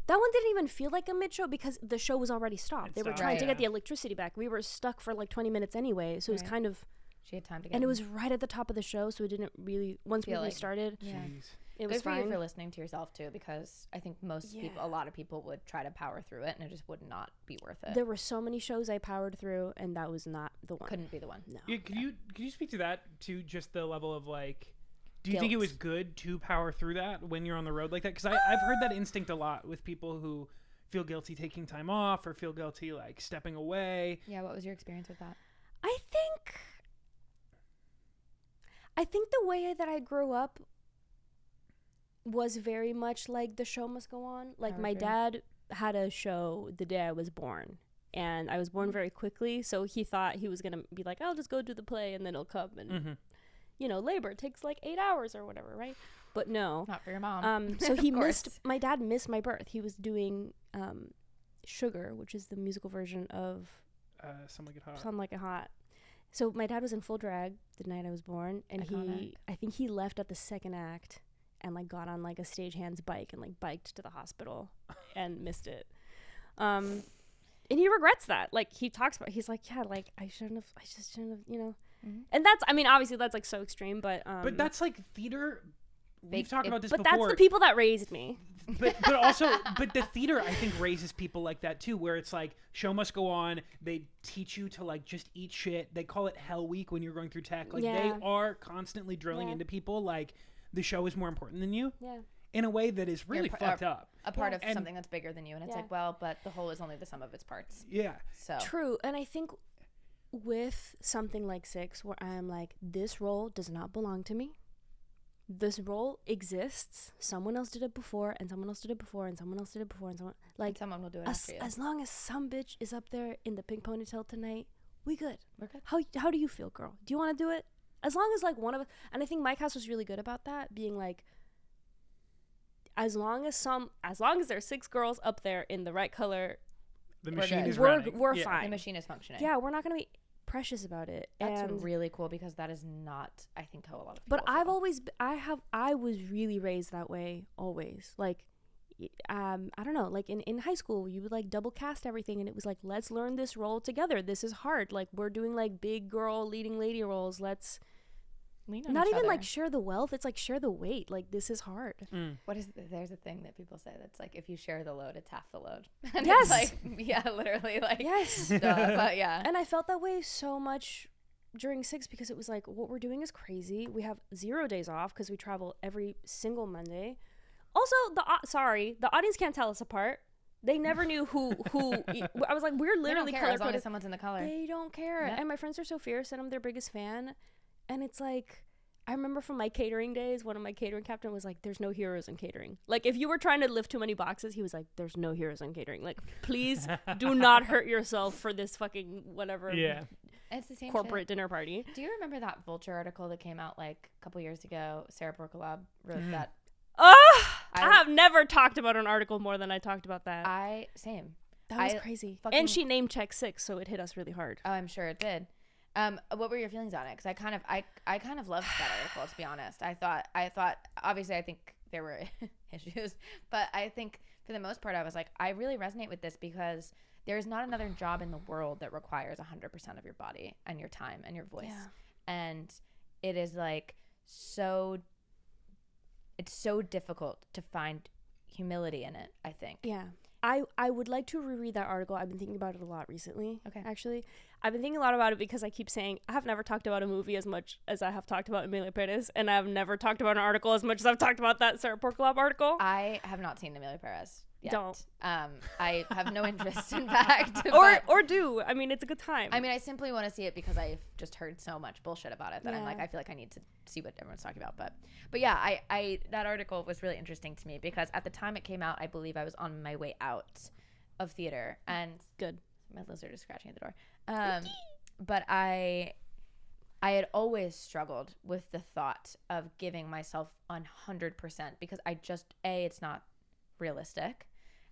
That one didn't even feel like a mid-show because the show was already stopped. They were trying to get the electricity back. We were stuck for like 20 minutes anyway, so it was kind of... She had time to get and it was right at the top of the show, so it didn't really... Once we restarted, it was fine. Good for you for listening to yourself, too, because I think most people, a lot of people would try to power through it, and it just would not be worth it. There were so many shows I powered through, and that was not the one. Couldn't be the one. No. Yeah, could you speak to that, to just the level of, like... Do you think it was good to power through that when you're on the road like that? Because I've heard that instinct a lot with people who feel guilty taking time off or feel guilty, like, stepping away. Yeah, what was your experience with that? I think the way that I grew up was very much like the show must go on. Like my dad had a show the day I was born, and I was born very quickly, so he thought he was going to be like, I'll just go do the play and then it'll come. And, you know, labor takes like 8 hours or whatever, right? But no. Not for your mom. So he my dad missed my birth. He was doing Sugar, which is the musical version of Some Like It Hot. Some Like It Hot. So my dad was in full drag the night I was born, and I think he left at the second act and like got on like a stagehand's bike and like biked to the hospital and missed it. And he regrets that. Like he talks about, he's like, yeah, like I just shouldn't have, you know. And that's, I mean, obviously that's like so extreme, but that's like theater. We've talked about this but before. That's the people that raised me. But also, but the theater, I think, raises people like that too, where it's like, show must go on. They teach you to like just eat shit. They call it Hell Week when you're going through tech. Like they are constantly drilling into people like the show is more important than you. Yeah. In a way that is really fucked up. A part of something that's bigger than you, and it's like, well, but the whole is only the sum of its parts. Yeah. So true, and I think with something like Six, where I'm like, this role does not belong to me. This role exists. Someone else did it before, and someone else did it before, and someone else did it before, and someone will do it after you. As long as some bitch is up there in the pink ponytail tonight, we good. We're good. How do you feel, girl? Do you want to do it? As long as like one of us, and I think my cast was really good about that, being like, as long as there's 6 girls up there in the right color, the machine is running. We're fine. The machine is functioning. Yeah, we're not gonna be precious about it. That's really cool, because that is not, I think, how a lot of people feel. I was really raised that way always. Like, I don't know, like in high school, you would like double cast everything, and it was like, let's learn this role together. This is hard. Like, we're doing like big girl leading lady roles. Let's not even like share the wealth. It's like share the weight. Like, this is hard. There's a thing that people say that's like, if you share the load, it's half the load. And yes. It's like, yeah, literally, like, yes. But yeah. And I felt that way so much during Six, because it was like, what we're doing is crazy. We have 0 days off because we travel every single Monday. Also, the audience can't tell us apart. They never knew who. I was like, we're They literally don't care color as long as coded. someone's in the color. They don't care. Yeah. And my friends are so fierce, and I'm their biggest fan. And it's like, I remember from my catering days, one of my catering captain was like, there's no heroes in catering. Like, if you were trying to lift too many boxes, he was like, there's no heroes in catering. Like, please do not hurt yourself for this fucking whatever It's the same corporate shit. dinner party. Do you remember that Vulture article that came out like a couple years ago? Sarah Porkalob wrote that. I have never talked about an article more than I talked about that. Same. That was crazy. fucking- And she name checked 6, so it hit us really hard. Oh, I'm sure it did. What were your feelings on it? Because I kind of loved that article, to be honest. I thought obviously I think there were issues, but I think for the most part I was like, I really resonate with this because there is not another job in the world that requires 100% of your body and your time and your voice. Yeah. And it is like it's so difficult to find humility in it, I think. Yeah. I would like to reread that article. I've been thinking about it a lot recently. Okay. Actually, I've been thinking a lot about it because I keep saying I have never talked about a movie as much as I have talked about Emilia Perez, and I've never talked about an article as much as I've talked about that Sarah Porkalob article. I have not seen Amelia Perez yet. Don't. I have no interest, in fact. or do. I mean, it's a good time. I mean, I simply want to see it because I've just heard so much bullshit about it that I'm Yeah. like, I feel like I need to see what everyone's talking about. But yeah, I that article was really interesting to me because at the time it came out, I believe I was on my way out of theater, and good. my lizard is scratching at the door. But I had always struggled with the thought of giving myself 100% because I just it's not realistic,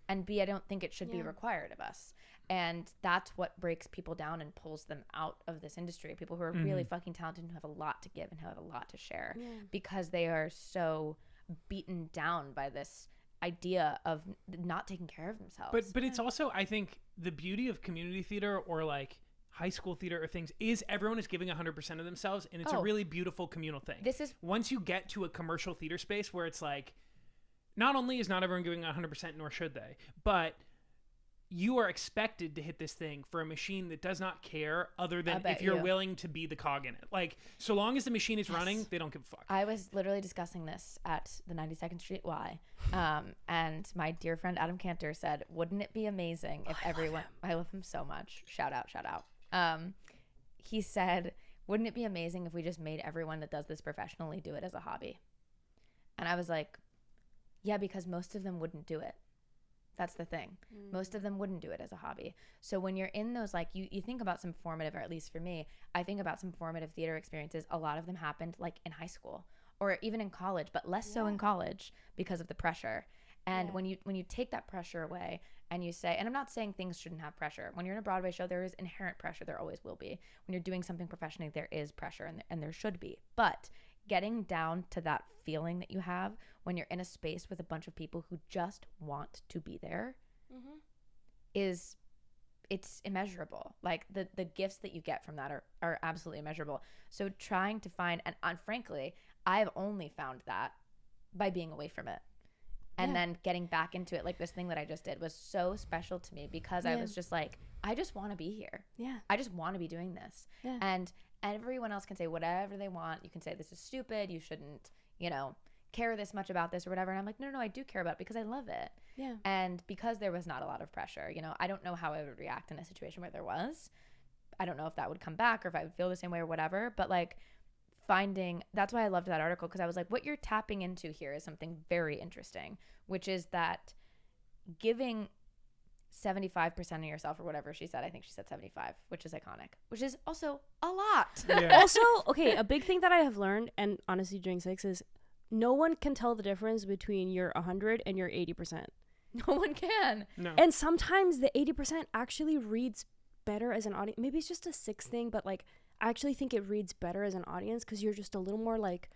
and B, I don't think it should be required of us. And that's what breaks people down and pulls them out of this industry. People who are really fucking talented and who have a lot to give and have a lot to share because they are so beaten down by this idea of not taking care of themselves. But it's also, I think, the beauty of community theater or like high school theater or things is everyone is giving 100% of themselves, and it's a really beautiful communal thing. This is once you get to a commercial theater space where it's like, not only is not everyone giving 100%, nor should they, but you are expected to hit this thing for a machine that does not care other than if you're willing to be the cog in it. Like, so long as the machine is running, they don't give a fuck. I was literally discussing this at the 92nd Street Y, and my dear friend Adam Cantor said, wouldn't it be amazing if everyone... I love him so much. Shout out. He said, wouldn't it be amazing if we just made everyone that does this professionally do it as a hobby? And I was like, yeah, because most of them wouldn't do it. That's the thing. Most of them wouldn't do it as a hobby. So when you're in those, like, you think about some formative, or at least for me, I think about some formative theater experiences. A lot of them happened like in high school or even in college, but less so in college because of the pressure. And when you take that pressure away and you say, and I'm not saying things shouldn't have pressure. When you're in a Broadway show, there is inherent pressure. There always will be. When you're doing something professionally, there is pressure, and there should be. But getting down to that feeling that you have when you're in a space with a bunch of people who just want to be there it's immeasurable. Like the gifts that you get from that are absolutely immeasurable. So trying to find, and frankly, I've only found that by being away from it. And then getting back into it, like this thing that I just did was so special to me because I was just like, I just want to be here. Yeah. I just want to be doing this. Yeah. And everyone else can say whatever they want. You can say this is stupid. You shouldn't, care this much about this or whatever. And I'm like, no, I do care about it because I love it. Yeah. And because there was not a lot of pressure, I don't know how I would react in a situation where there was. I don't know if that would come back or if I would feel the same way or whatever. But like that's why I loved that article, because I was like, what you're tapping into here is something very interesting, which is that giving 75% of yourself, or whatever she said. I think she said 75, which is iconic, which is also a lot. Yeah. Also, okay, a big thing that I have learned, and honestly doing 6, is no one can tell the difference between your 100 and your 80%. No one can. No. And sometimes the 80% actually reads better as an audience. Maybe it's just a 6 thing, but like I actually think it reads better as an audience because you're just a little more like,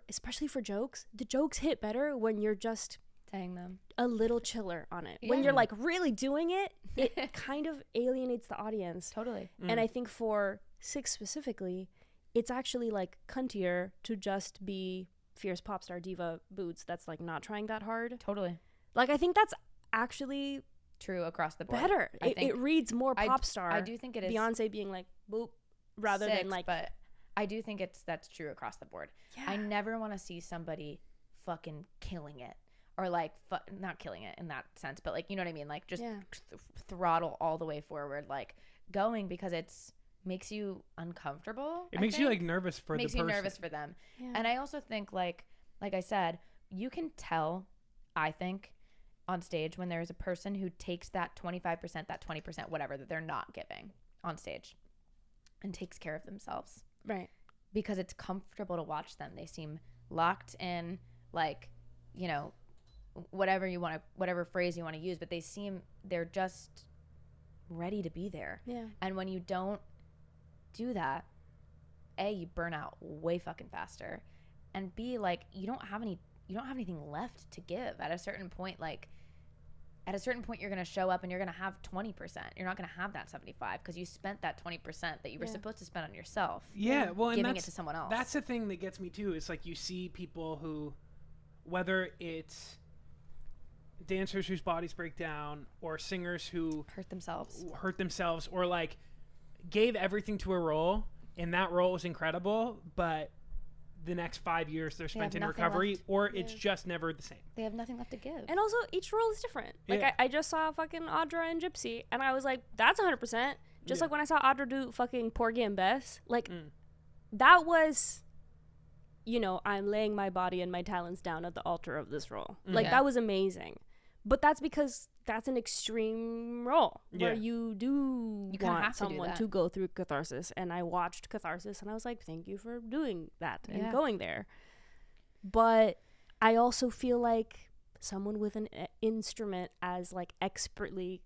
especially for jokes, the jokes hit better when you're just saying them a little chiller on it. When you're like really doing it, it kind of alienates the audience. Totally. And I think for 6 specifically, it's actually like cuntier to just be fierce pop star diva boots that's like not trying that hard. Totally. Like I think that's actually true across the board. better. It reads more pop star. I do think it is. Beyonce being like boop rather 6, than like, but I do think that's true across the board. Yeah. I never want to see somebody fucking killing it or like not killing it in that sense, but like, you know what I mean? Like just throttle all the way forward, like going, because it's makes you uncomfortable. It makes you like nervous for the person. Makes you nervous for them. Yeah. And I also think like I said, you can tell, I think, on stage when there's a person who takes that 25%, that 20%, whatever that they're not giving on stage and takes care of themselves. Right. Because it's comfortable to watch them. They seem locked in, like, you know, whatever phrase you want to use, but they're just ready to be there. Yeah. And when you don't do that, A, you burn out way fucking faster, and B, like, you don't have anything left to give at a certain point. Like, at a certain point, you're going to show up and you're going to have 20%. You're not going to have that 75 because you spent that 20% that you were supposed to spend on yourself. Yeah, well, and giving it to someone else. That's the thing that gets me too. It's like you see people who, whether it's dancers whose bodies break down or singers who hurt themselves or like gave everything to a role and that role was incredible, but the next 5 years they're spent in recovery or it's just never the same. They have nothing left to give. And also each role is different. Like I just saw fucking Audra in Gypsy and I was like, that's 100%. Just like when I saw Audra do fucking Porgy and Bess, like that was, you know, I'm laying my body and my talents down at the altar of this role. Like that was amazing. But that's because that's an extreme role where you want someone to go through catharsis. And I watched catharsis and I was like, thank you for doing that and going there. But I also feel like someone with an instrument as like expertly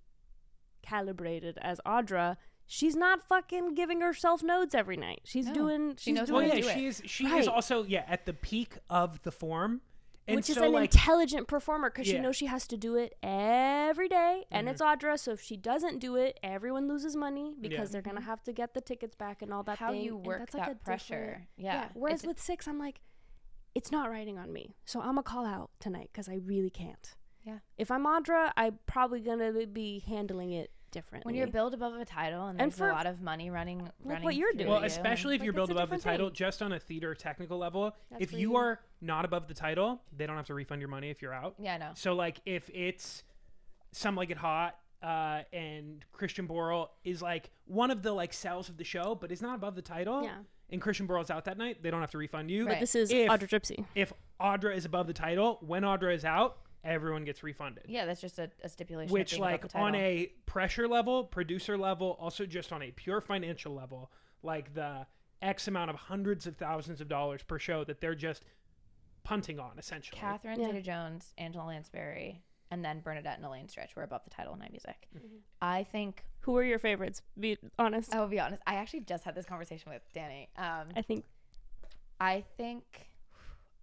calibrated as Audra, she's not fucking giving herself nodes every night. She knows well, yeah, she is also at the peak of the form. And which is an intelligent performer because she knows she has to do it every day. And it's Audra, so if she doesn't do it, everyone loses money because they're going to have to get the tickets back and all that How you work that's that pressure. Yeah. Whereas with Six, I'm like, it's not riding on me. So I'm going to call out tonight because I really can't. Yeah. If I'm Audra, I'm probably going to be handling it differently. When you're billed above a title and there's a lot of money running what you're doing. Well, especially if you're billed above the title, just on a theater technical level, if you are not above the title, they don't have to refund your money if you're out. Yeah, I know. So like if it's Some Like It Hot and Christian Borle is like one of the like cells of the show, but is not above the title, and Christian Borle's out that night, they don't have to refund you. But this is Audra Gypsy. If Audra is above the title, when Audra is out, everyone gets refunded. Yeah, that's just a stipulation. Which, like, on a pressure level, producer level, also just on a pure financial level, like the X amount of hundreds of thousands of dollars per show that they're just punting on, essentially. Catherine Zeta-Jones, Angela Lansbury, and then Bernadette and Elaine Stritch were above the title in Night Music. Mm-hmm. I think... Who are your favorites? Be honest. I will be honest. I actually just had this conversation with Danny. I think...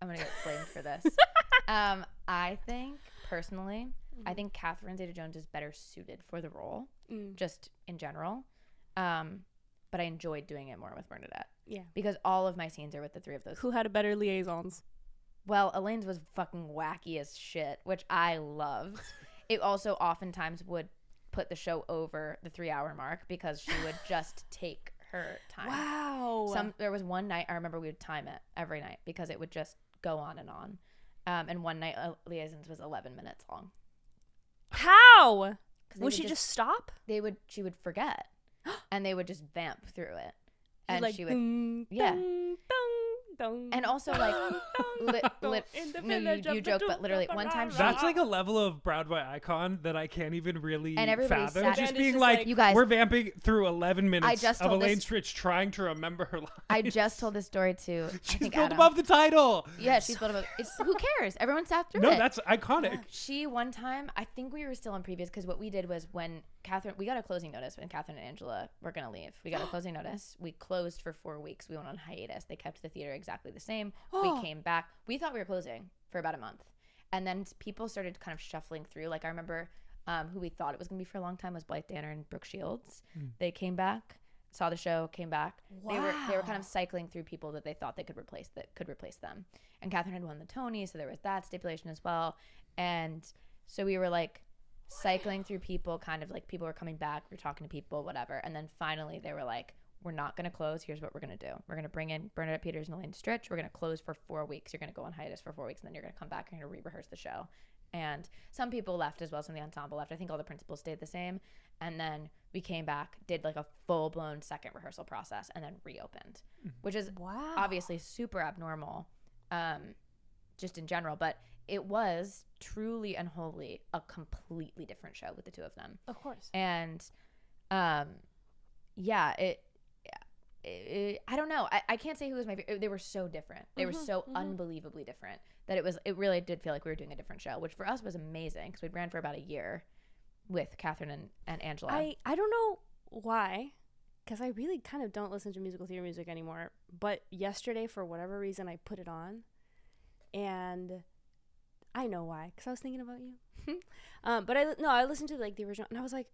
I'm going to get flamed for this. I think, personally, I think Catherine Zeta-Jones is better suited for the role, just in general. But I enjoyed doing it more with Bernadette. Yeah. Because all of my scenes are with the three of those. Who had a better liaisons? Well, Elaine's was fucking wacky as shit, which I loved. It also oftentimes would put the show over the 3-hour mark because she would just take her time. Wow. There was one night, I remember we would time it every night because it would just go on and on. And one night liaisons was 11 minutes long. How? Would she just stop? She would forget, and they would just vamp through it, and like, she would and also like you joke, but literally one time that's like a level of Broadway icon that I can't even really fathom. Just being like, you guys, we're vamping through 11 minutes of Elaine Stritch trying to remember her lines. I just told this story to she's built above the title. Yeah, she's built above. Who cares? Everyone sat through it. No, that's iconic. She one time, I think we were still in previous because what we did was when Catherine, we got a closing notice when Catherine and Angela were gonna leave. We got a closing notice. We closed for 4 weeks. We went on hiatus. They kept the theater exactly the same. We came back. We thought we were closing for about a month, and then people started kind of shuffling through. Like I remember, who we thought it was gonna be for a long time was Blythe Danner and Brooke Shields. They came back, saw the show, came back. Wow. They were kind of cycling through people that they thought they could replace them. And Catherine had won the Tony, so there was that stipulation as well. And so we were like cycling through people, kind of like people were coming back, we're talking to people, whatever. And then finally they were like, we're not going to close. Here's what we're going to do. We're going to bring in Bernadette Peters and Elaine Stritch. We're going to close for 4 weeks. You're going to go on hiatus for 4 weeks, and then you're going to come back. You're going to re-rehearse the show. And some people left as well. Some of the ensemble left. I think all the principals stayed the same. And then we came back, did like a full-blown second rehearsal process, and then reopened, which is obviously super abnormal, just in general. But it was truly and wholly a completely different show with the two of them. Of course. And yeah, I don't know. I can't say who was my favorite. They were so different. They were so unbelievably different that it really did feel like we were doing a different show, which for us was amazing because we'd ran for about a year with Catherine and Angela. I don't know why, because I really kind of don't listen to musical theater music anymore. But yesterday, for whatever reason, I put it on, and I know why, because I was thinking about you. But I listened to like the original, and I was like,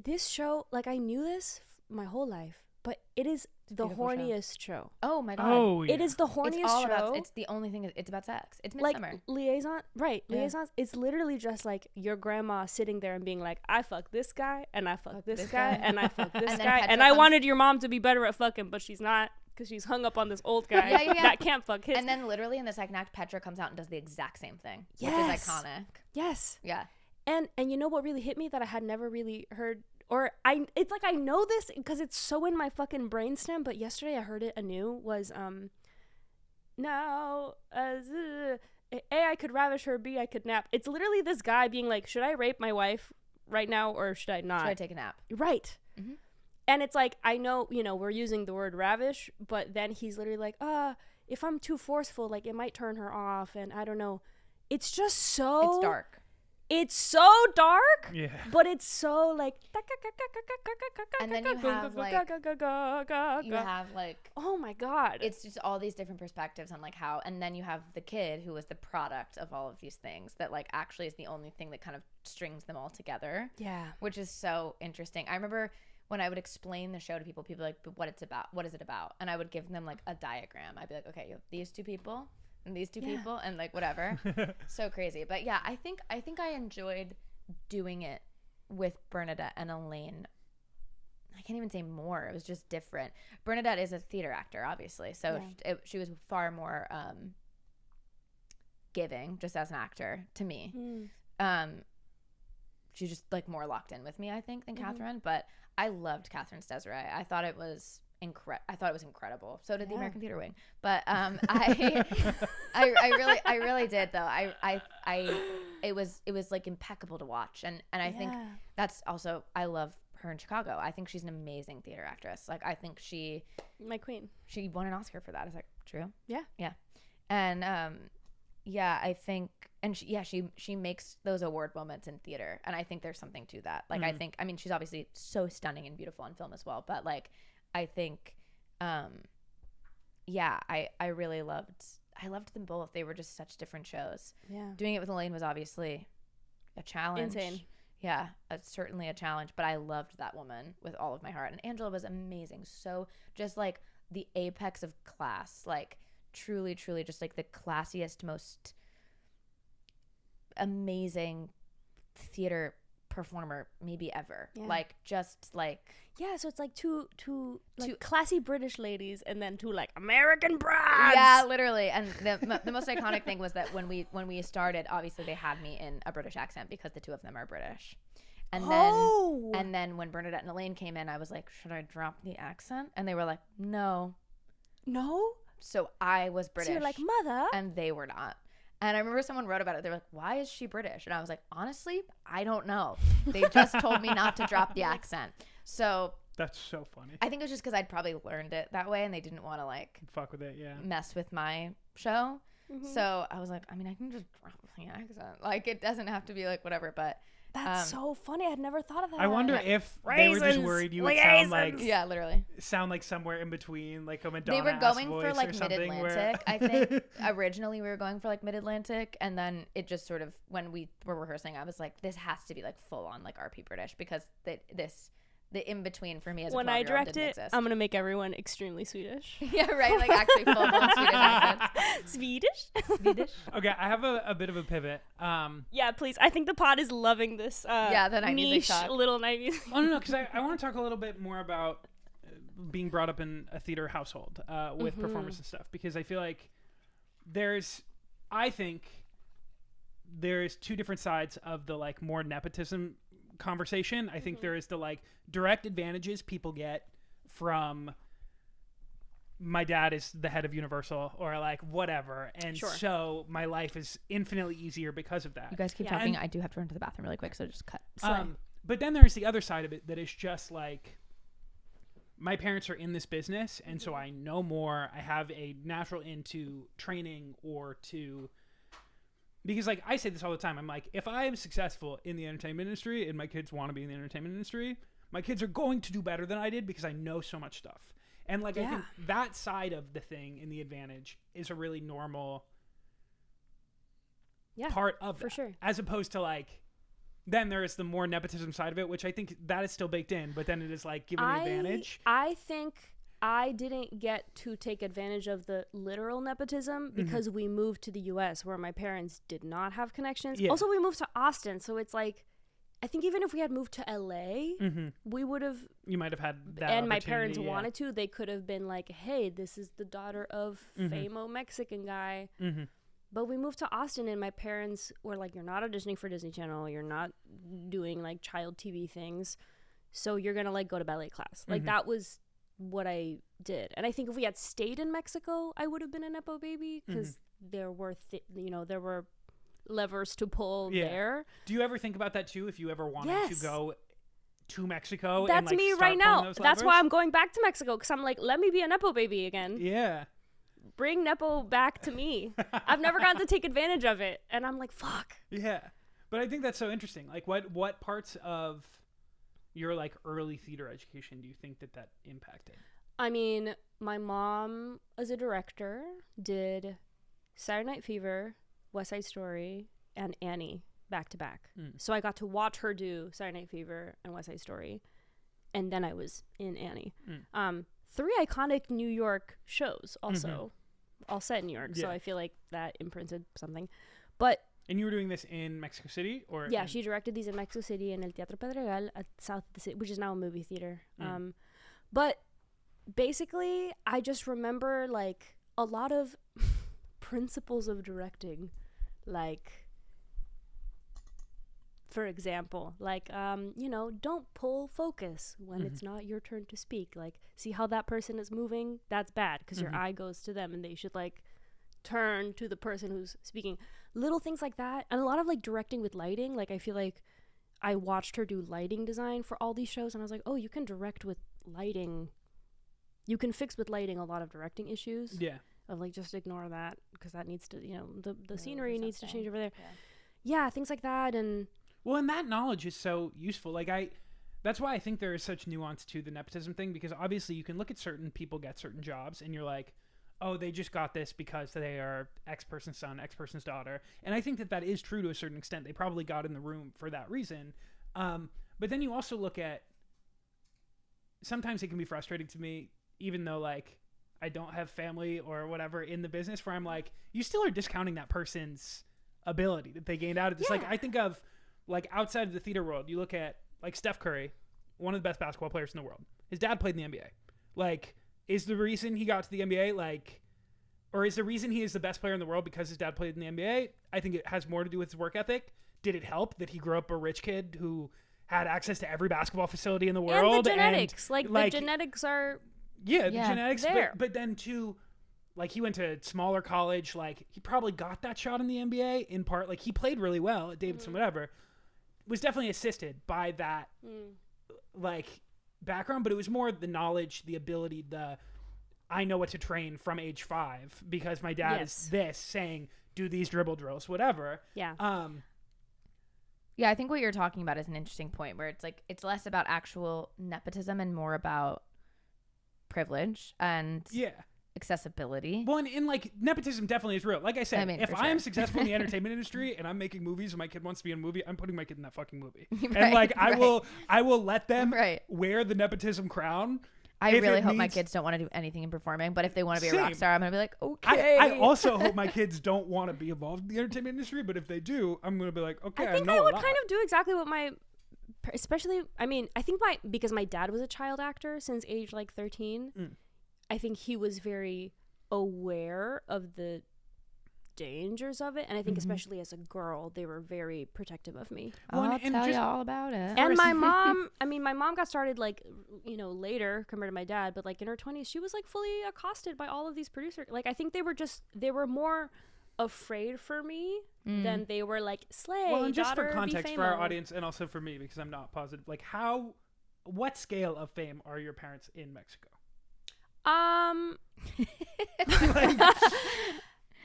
this show, like I knew this my whole life, but it is the horniest show. Oh my god! Oh, yeah. It is the horniest it's all show. About, it's the only thing. It's about sex. It's Midsummer. Like liaisons. It's literally just like your grandma sitting there and being like, I fuck this guy, and I fuck this guy, and I fuck this guy, and I wanted your mom to be better at fucking, but she's not, because she's hung up on this old guy that can't fuck his. And then literally in the second act, Petra comes out and does the exact same thing, which is iconic. Yes. Yeah. And you know what really hit me that I had never really heard, it's like I know this because it's so in my fucking brainstem, but yesterday I heard it anew, was now A, I could ravish her, B, I could nap. It's literally this guy being like, should I rape my wife right now or should I not? Should I take a nap? Right. Mm-hmm. And it's like, I know, we're using the word ravish, but then he's literally like, if I'm too forceful, like it might turn her off, and I don't know. It's just so... It's dark. It's so dark, but it's so like, and then you have like, oh my god, it's just all these different perspectives on like how, and then you have the kid who was the product of all of these things that like actually is the only thing that kind of strings them all together. Yeah, which is so interesting. I remember when I would explain the show to people, people were like, but what is it about? And I would give them like a diagram. I'd be like, okay, you have these two people and these two people and like whatever. So crazy. But yeah, I think I enjoyed doing it with Bernadette and Elaine. I can't even say more. It was just different. Bernadette is a theater actor, obviously. So she was far more giving just as an actor to me. She's just like more locked in with me, I think, than Catherine. But I loved Catherine's Desiree. I thought it was incredible. So did the American Theater Wing. But I really did though. It was like impeccable to watch, and I think that's also, I love her in Chicago. I think she's an amazing theater actress. Like I think my queen. She won an Oscar for that. Is that true? Yeah. And I think, and she makes those award moments in theater, and I think there's something to that. Like I mean she's obviously so stunning and beautiful on film as well, but like I think I really loved them both. They were just such different shows. Yeah. Doing it with Elaine was obviously a challenge. Insane. Yeah, it's certainly a challenge, but I loved that woman with all of my heart. And Angela was amazing. So just like the apex of class, like truly, truly just like the classiest, most amazing theater performer maybe ever. Like just like, so it's like two classy British ladies and then two like American brides. Yeah, literally. And the most iconic thing was that when we started, obviously they had me in a British accent because the two of them are British. And then when Bernadette and Elaine came in, I was like, should I drop the accent? And they were like, no. So I was British. So you're like, mother. And they were not. And I remember someone wrote about it. They're like, why is she British? And I was like, honestly, I don't know. They just told me not to drop the accent. So that's so funny. I think it was just because I'd probably learned it that way and they didn't want to like fuck with it, mess with my show. So I was like, I mean, I can just drop the accent. Like it doesn't have to be like whatever, but that's so funny. I'd never thought of that. I wonder if they were just worried you would sound like somewhere in between, like a Madonna. They were going for like Mid-Atlantic. I think originally we were going for like Mid-Atlantic, and then it just sort of, when we were rehearsing, I was like, this has to be like full on like RP British, because the in between for me as a 12-year-old when I direct didn't it, exist. I'm gonna make everyone extremely Swedish. Yeah, right. Like actually full on Swedish accents. Swedish. Okay, I have a bit of a pivot. Yeah, please. I think the pod is loving this. The night niche music little night music. Oh no, because I want to talk a little bit more about being brought up in a theater household with performers and stuff, because I feel like I think there's two different sides of the like more nepotism conversation. I think there is the like direct advantages people get from my dad is the head of Universal or like whatever, and so my life is infinitely easier because of that. You guys keep talking. I do have to run to the bathroom really quick, so just cut. But then there's the other side of it that is just like my parents are in this business, and so I know more. I have a natural into training or to, because like I say this all the time. I'm like, if I am successful in the entertainment industry and my kids want to be in the entertainment industry, my kids are going to do better than I did because I know so much stuff. And like I think that side of the thing and the advantage is a really normal part of for that, sure. As opposed to like, then there is the more nepotism side of it, which I think that is still baked in, but then it is like giving an advantage. I think I didn't get to take advantage of the literal nepotism because we moved to the US where my parents did not have connections. Yeah. Also, we moved to Austin, so it's like, I think even if we had moved to LA, we would have. You might have had that. And my parents wanted to. They could have been like, "Hey, this is the daughter of famo Mexican guy." But we moved to Austin, and my parents were like, "You're not auditioning for Disney Channel. You're not doing like child TV things, so you're gonna like go to ballet class." Like that was what I did. And I think if we had stayed in Mexico, I would have been a nepo baby because there were, there were levers to pull there. Do you ever think about that too? If you ever wanted to go to Mexico, that's and, like, me start right now. those That's levers? why I'm going back to Mexico because I'm like, let me be a nepo baby again. Yeah, bring nepo back to me. I've never gotten to take advantage of it, and I'm like, fuck. Yeah, but I think that's so interesting. Like, what parts of your like early theater education do you think that impacted? I mean, my mom, as a director, did Saturday Night Fever, West Side Story, and Annie back to back. So I got to watch her do Saturday Night Fever and West Side Story, and then I was in Annie. 3 iconic New York shows also, all set in New York. So I feel like that imprinted something. And you were doing this in Mexico City, or she directed these in Mexico City in El Teatro Pedregal at South of the City, which is now a movie theater. But basically, I just remember like a lot of principles of directing, like, for example, like, don't pull focus when it's not your turn to speak. Like, see how that person is moving? That's bad because your eye goes to them and they should like turn to the person who's speaking. Little things like that. And a lot of like directing with lighting. Like, I feel like I watched her do lighting design for all these shows and I was like, oh, you can direct with lighting. You can fix with lighting a lot of directing issues. Yeah. Of like, just ignore that because that needs to, the scenery needs to change over there. Yeah, things like that. And that knowledge is so useful. Like, that's why I think there is such nuance to the nepotism thing, because obviously you can look at certain people get certain jobs and you're like, oh, they just got this because they are X person's son, X person's daughter. And I think that is true to a certain extent. They probably got in the room for that reason. But then you also look at, sometimes it can be frustrating to me, even though like I don't have family or whatever in the business, where I'm like, you still are discounting that person's ability that they gained out of this. Like, I think of like outside of the theater world, you look at like Steph Curry, one of the best basketball players in the world. His dad played in the NBA. Like, is the reason he got to the NBA like, or is the reason he is the best player in the world because his dad played in the NBA? I think it has more to do with his work ethic. Did it help that he grew up a rich kid who had access to every basketball facility in the world? And the genetics. The genetics are... Yeah, the genetics. But then too, like, he went to smaller college. Like, he probably got that shot in the NBA in part. Like, he played really well at Davidson, whatever. Was definitely assisted by that, like, background. But it was more the knowledge, the ability, I know what to train from age 5 because my dad is this saying, do these dribble drills, whatever. Yeah. Yeah, I think what you're talking about is an interesting point where it's like, it's less about actual nepotism and more about privilege and accessibility. Well, and like nepotism definitely is real. Like I said, if I am successful in the entertainment industry and I'm making movies and my kid wants to be in a movie, I'm putting my kid in that fucking movie. And like I will let them wear the nepotism crown. I really hope my kids don't want to do anything in performing, but if they want to be a rock star, I'm gonna be like, okay. I also hope my kids don't want to be involved in the entertainment industry, but if they do, I'm gonna be like, okay. I think I would kind of do exactly what especially, I mean, I think because my dad was a child actor since age like 13, I think he was very aware of the dangers of it, and I think especially as a girl, they were very protective of me. I'll tell you all about it. And my mom, I mean, my mom got started like, you know, later compared to my dad, but like in her 20s, she was like fully accosted by all of these producers. Like, I think they were more afraid for me than they were like, slay, well, and just daughter, for context be for our famo. audience, and also for me, because I'm not positive, like what scale of fame are your parents in Mexico?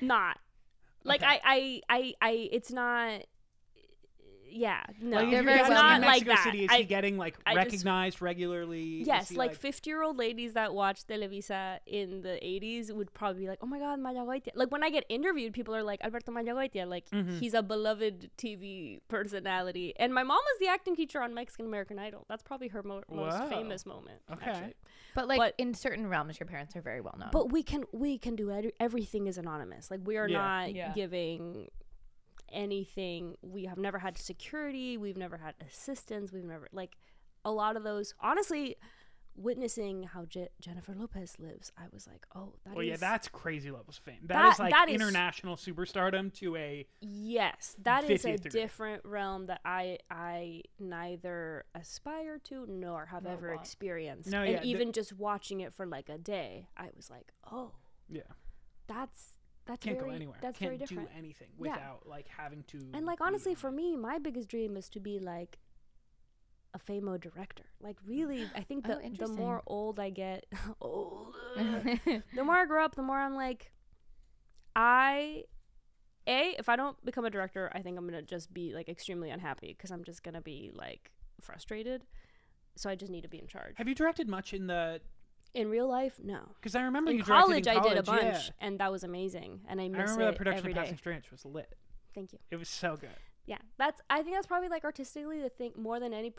Not like Okay. I it's not. Yeah, no, Like, They're if very you're well in known. not like Mexico that. City, is he getting like I just- recognized regularly? Yes, Is he, like 50-year-old ladies that watch Televisa in the 80s would probably be like, oh my God, Mayagoitia. Like when I get interviewed, people are like, Alberto Mayagoitia, like he's a beloved TV personality. And my mom was the acting teacher on Mexican American Idol. That's probably her most Whoa. famous moment. Okay. Actually. But like But- in certain realms, your parents are very well known. But we can do everything is anonymous. Like we are Yeah. not Yeah. giving anything. We have never had security. We've never had assistance. We've never like a lot of those. Honestly, witnessing how Jennifer Lopez lives, I was like, oh, that Well, is yeah, that's crazy levels of fame. That- that is like that is- international superstardom to a. yes, that is a 50th degree. different realm that I neither aspire to nor have Nor ever want. experienced. No, and yeah, even just watching it for like a day, I was like, oh, Yeah. that's Can't very, go anywhere. That's Can't very different. do anything Yeah. without like having to. And like be honestly, on for it. me, my biggest dream is to be like a famo director. Like really, I think the interesting. more old I get, the more I grow up, the more I'm like, if I don't become a director, I think I'm gonna just be like extremely unhappy because I'm just gonna be like frustrated. So I just need to be in charge. Have you directed much in the? In real life, no. Because I remember In you college, directed in I did a college, bunch, yeah. and that was amazing, and I I miss remember the it production every of day. Passing Strange was lit. Thank you. It was so good. Yeah, I think that's probably like artistically the thing more than any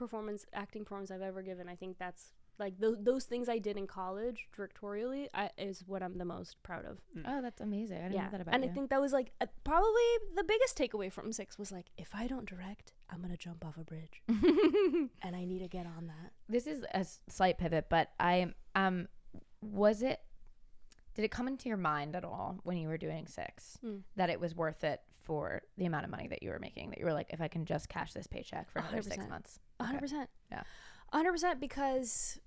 acting performance I've ever given. I think that's like those things I did in college directorially is what I'm the most proud of. Oh, that's amazing. I didn't know that about and you. I think that was like probably the biggest takeaway from 6 was like, if I don't direct, I'm gonna jump off a bridge, and I need to get on that. This is a slight pivot, but did it come into your mind at all when you were doing 6 that it was worth it for the amount of money that you were making, that you were like, if I can just cash this paycheck for another 6 months? 100%. Yeah. 100% because,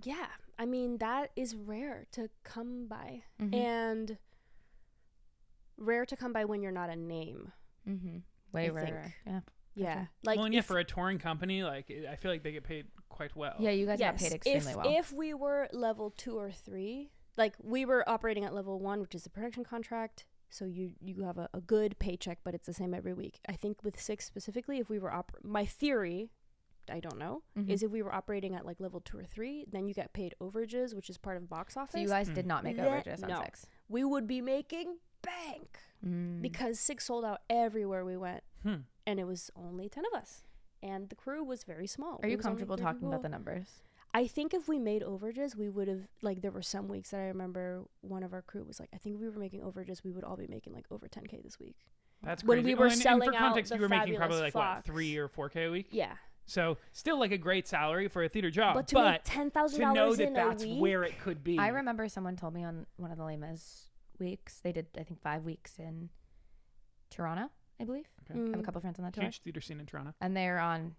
yeah, I mean, that is rare to come by. And rare to come by when you're not a name. Way I rarer. think. Yeah. Yeah. sure. Like, Well, and yeah, for a touring company, like I feel like they get paid quite well. Yeah, you guys got yes, paid extremely well. If we were level 2 or 3, like we were operating at level 1, which is the production contract. So you have a good paycheck, but it's the same every week. I think with 6 specifically, if we were my theory, I don't know, is if we were operating at like level 2 or 3, then you get paid overages, which is part of box office. So you guys did not make overages on no. 6. We would be making bank because 6 sold out everywhere we went, and it was only 10 of us, and the crew was very small. Are It you was only comfortable 3 talking about people. the numbers? I think if we made overages, we would have, like, there were some weeks that I remember one of our crew was like, I think if we were making overages, we would all be making like over 10K this week. That's when crazy. we were and selling for out context, the you were making probably Fabulous like Fox. what, 3 or 4K a week. Yeah. So still like a great salary for a theater job, But to make $10,000 to know in that a that's week? where it could be. I remember someone told me on one of the Lema's weeks, they did, I think, 5 weeks in Toronto, I believe. Okay. I have a couple of friends on that tour. Huge theater scene in Toronto. And they're on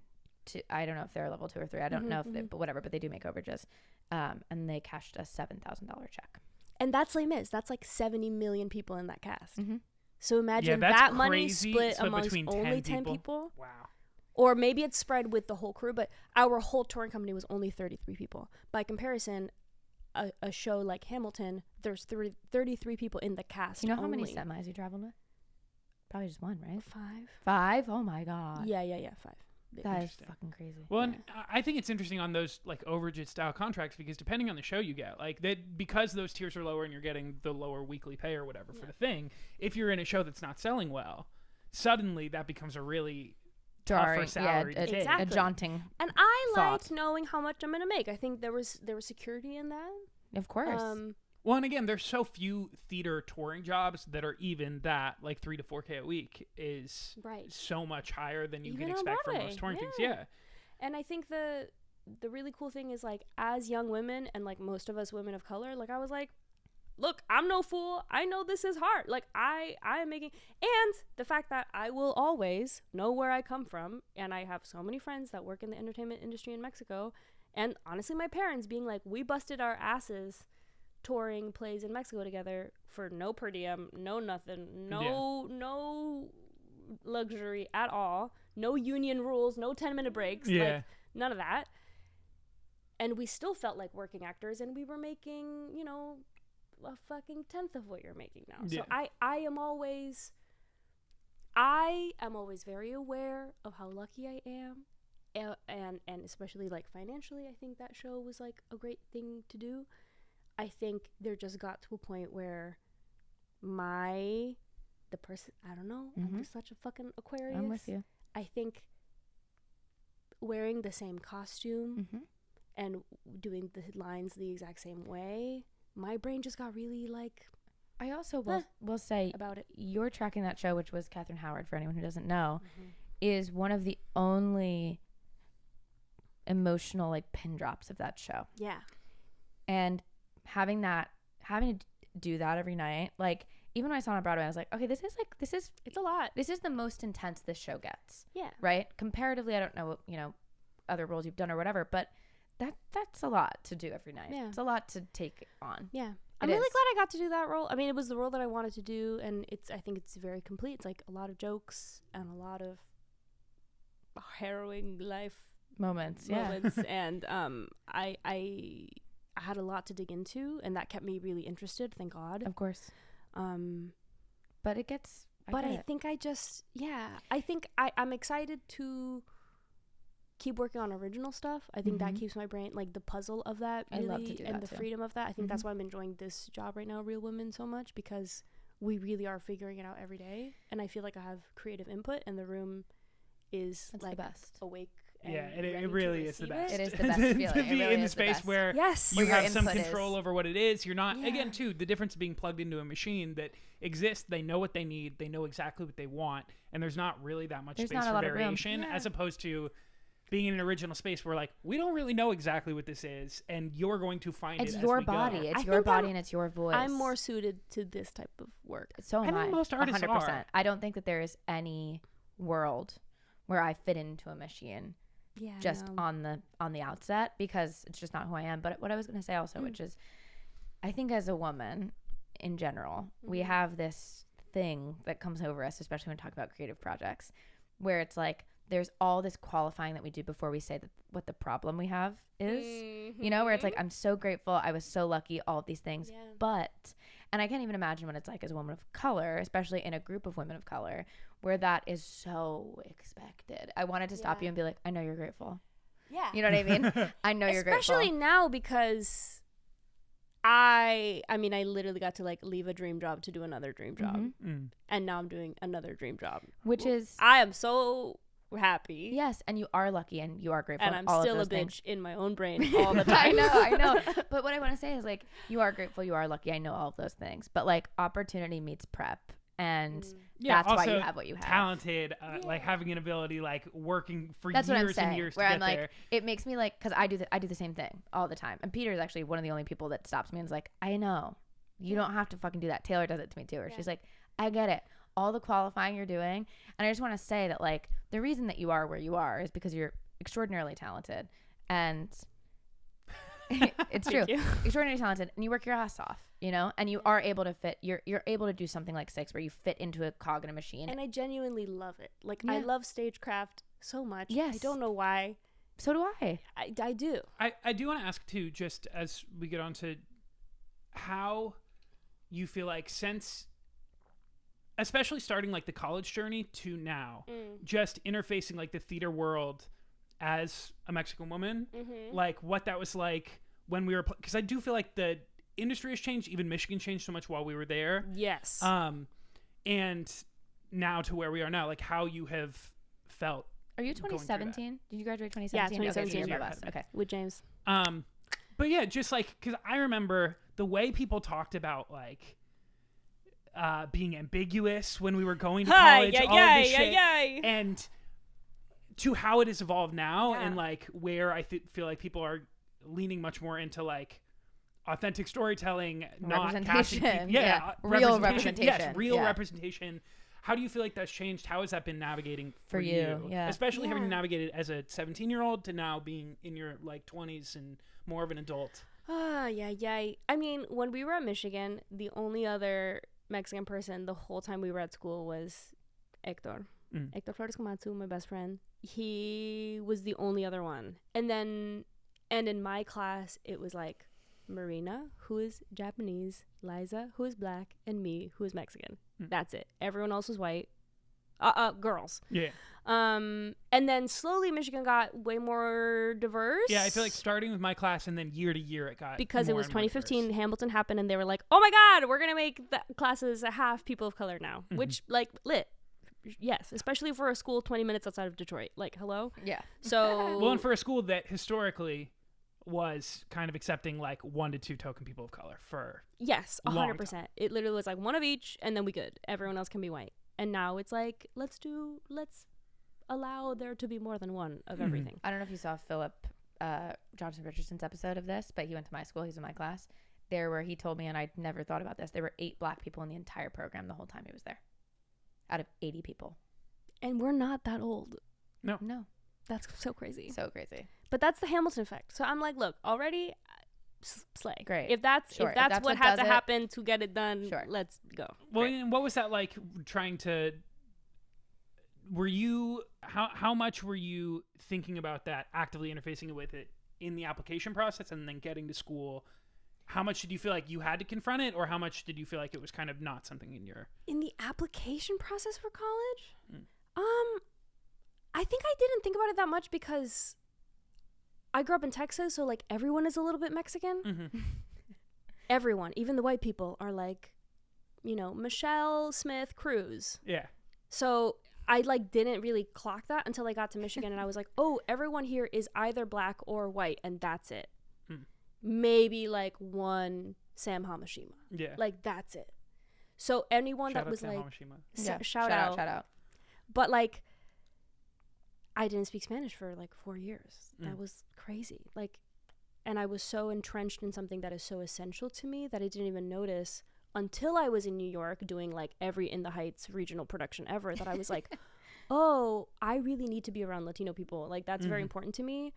I don't know if they're level 2 or 3. I don't know if they, but whatever, but they do make overages. And they cashed a $7,000 check. And that's Les Mis. That's like 70 million people in that cast. Mm-hmm. So imagine that's that money crazy. split Split amongst between only 10 10 people. Wow. Or maybe it's spread with the whole crew, but our whole touring company was only 33 people. By comparison, a show like Hamilton, there's 33 people in the cast. You know how many only. semis you traveled with? Probably just one, right? 5? 5? Oh my God. Yeah, 5. That is Interesting. fucking crazy. Well, and I think it's interesting on those like overage style contracts because depending on the show you get, like that because those tiers are lower and you're getting the lower weekly pay or whatever for the thing. If you're in a show that's not selling well, suddenly that becomes a really tougher salary to take. Exactly. A jaunting. And I thought. liked knowing how much I'm going to make. I think there was security in that. Of course. Well, and again, there's so few theater touring jobs that are even that, like 3 to 4K a week is so much higher than you Even can on expect from Broadway, most touring things. yeah. Yeah. And I think the really cool thing is like as young women and like most of us women of color, like I was like, look, I'm no fool. I know this is hard. Like I am making, and the fact that I will always know where I come from, and I have so many friends that work in the entertainment industry in Mexico, and honestly my parents being like, we busted our asses touring plays in Mexico together for no per diem, no nothing, no luxury at all, no union rules, no 10-minute breaks, like none of that. And we still felt like working actors, and we were making, you know, a fucking tenth of what you're making now. So I am always very aware of how lucky I am, and especially like financially, I think that show was like a great thing to do. I think there just got to a point where I don't know, I'm just such a fucking Aquarius. I'm with you. I think wearing the same costume and doing the lines the exact same way, my brain just got really like. I also will say about it. You're tracking that show, which was Catherine Howard, for anyone who doesn't know, is one of the only emotional like pin drops of that show. Yeah. And having to do that every night, like even when I saw it on Broadway, I was like, okay, it's a lot. This is the most intense this show gets. Yeah. Right? Comparatively, I don't know, you know, other roles you've done or whatever, but that's a lot to do every night. Yeah. It's a lot to take on. Yeah. I'm really glad I got to do that role. I mean, it was the role that I wanted to do, and I think it's very complete. It's like a lot of jokes and a lot of harrowing life moments. And I had a lot to dig into, and that kept me really interested, thank God. Of course. But it gets I think I'm excited to keep working on original stuff. I think that keeps my brain, like the puzzle of that really, I love to do and that the too. freedom of that. I think that's why I'm enjoying this job right now, Real Women, so much, because we really are figuring it out every day, and I feel like I have creative input, and the room is that's like the best. awake. Yeah, it really is the best. It is the best feeling. To be really in the is space best. where yes, you where have your some input control is. over what it is. You're not, again, too, the difference of being plugged into a machine that exists. They know what they need. They know exactly what they want. And there's not really that much space for variation, as opposed to being in an original space where, like, we don't really know exactly what this is, and you're going to find it's it your as we body. go. It's your body and it's your voice. I'm more suited to this type of work. So am I. Most artists 100%. are. I don't think that there is any world where I fit into a machine. Yeah, just on the outset, because it's just not who I am. But what I was going to say also, which is, I think as a woman in general, we have this thing that comes over us, especially when we talk about creative projects, where it's like there's all this qualifying that we do before we say that what the problem we have is, you know, where it's like, I'm so grateful, I was so lucky, all of these things, but, and I can't even imagine what it's like as a woman of color, especially in a group of women of color, where that is so expected. I wanted to stop you and be like, I know you're grateful. Yeah. You know what I mean? I know you're grateful. Especially now, because I mean, I literally got to like leave a dream job to do another dream job. And now I'm doing another dream job. Which is... I am so happy. Yes, and you are lucky and you are grateful. And I'm all still of a those bitch in my own brain all the time. I know. But what I want to say is, like, you are grateful, you are lucky. I know all of those things. But, like, opportunity meets prep. And that's why you have what you have. Talented, like having an ability, like working for that's years and years where to I'm get like, there. It makes me like, because I do the same thing all the time. And Peter is actually one of the only people that stops me and is like, I know, you don't have to fucking do that. Taylor does it to me too. Where she's like, I get it. All the qualifying you're doing. And I just want to say that, like, the reason that you are where you are is because you're extraordinarily talented. And it's true. Extraordinarily talented, and you work your ass off, you know, and you are able to fit. You're able to do something like Six, where you fit into a cog in a machine. And I genuinely love it. Like, I love stagecraft so much. Yes, I don't know why. So do I. I do. I do want to ask too, just as we get on to how you feel like, since, especially starting like the college journey to now, just interfacing like the theater world as a Mexican woman, like what that was like when we were, because I do feel like the industry has changed. Even Michigan changed so much while we were there. Yes. And now to where we are now, like how you have felt. Are you 2017? Did you graduate 2017? Yeah, 2017. Okay, okay. With James. But yeah, just like, because I remember the way people talked about like being ambiguous when we were going to college, all of this shit, and to how it has evolved now, and like where I feel like people are leaning much more into like authentic storytelling, not Representation. casting Real representation. Yes, real Yeah. representation. How do you feel like that's changed? How has that been navigating for you? Yeah. Especially having Yeah. navigated as a 17-year-old to now being in your like 20s and more of an adult. Yeah. I mean, when we were at Michigan, the only other Mexican person the whole time we were at school was Hector. Hector Flores Komatsu, my best friend. He was the only other one. And in my class, it was like Marina, who is Japanese, Liza, who is black, and me, who is Mexican. That's it. Everyone else was white. Girls. Yeah. And then slowly Michigan got way more diverse. Yeah, I feel like starting with my class and then year to year it got because it more was and more 2015, diverse. Hamilton happened, and they were like, "Oh my God, we're gonna make the classes a half people of color now," which like lit. Yes, especially for a school 20 minutes outside of Detroit. Like, hello? Yeah. So Well, and for a school that historically was kind of accepting like 1 to 2 token people of color for yes, long 100%. It literally was like one of each, and then we good. Everyone else can be white. And now it's like, let's allow there to be more than one of everything. I don't know if you saw Philip Johnson Richardson's episode of this, but he went to my school. He's in my class. There where he told me, and I never thought about this, there were 8 black people in the entire program the whole time he was there. Out of 80 people. And we're not that old. No. That's so crazy. So crazy. But that's the Hamilton effect. So I'm like, look, already slay. Great. If that's Sure. if that's what had to does it, happen to get it done, sure. let's go. Well, Great. and what was that like trying to were you how much were you thinking about that, actively interfacing with it in the application process and then getting to school? How much did you feel like you had to confront it, or how much did you feel like it was kind of not something in your In the application process for college? I think I didn't think about it that much because I grew up in Texas, so like everyone is a little bit Mexican. Everyone, even the white people, are like, Michelle Smith Cruz. Yeah. So I like didn't really clock that until I got to Michigan, and I was like, oh, everyone here is either black or white, and that's it. Maybe like one Sam Hamashima. Yeah. Like that's it. So anyone Shout that out was Sam like Hamashima. shout out. Shout out. But like I didn't speak Spanish for like 4 years. That was crazy. Like, and I was so entrenched in something that is so essential to me that I didn't even notice until I was in New York doing like every In the Heights regional production ever, that I was like, oh, I really need to be around Latino people. Like that's very important to me.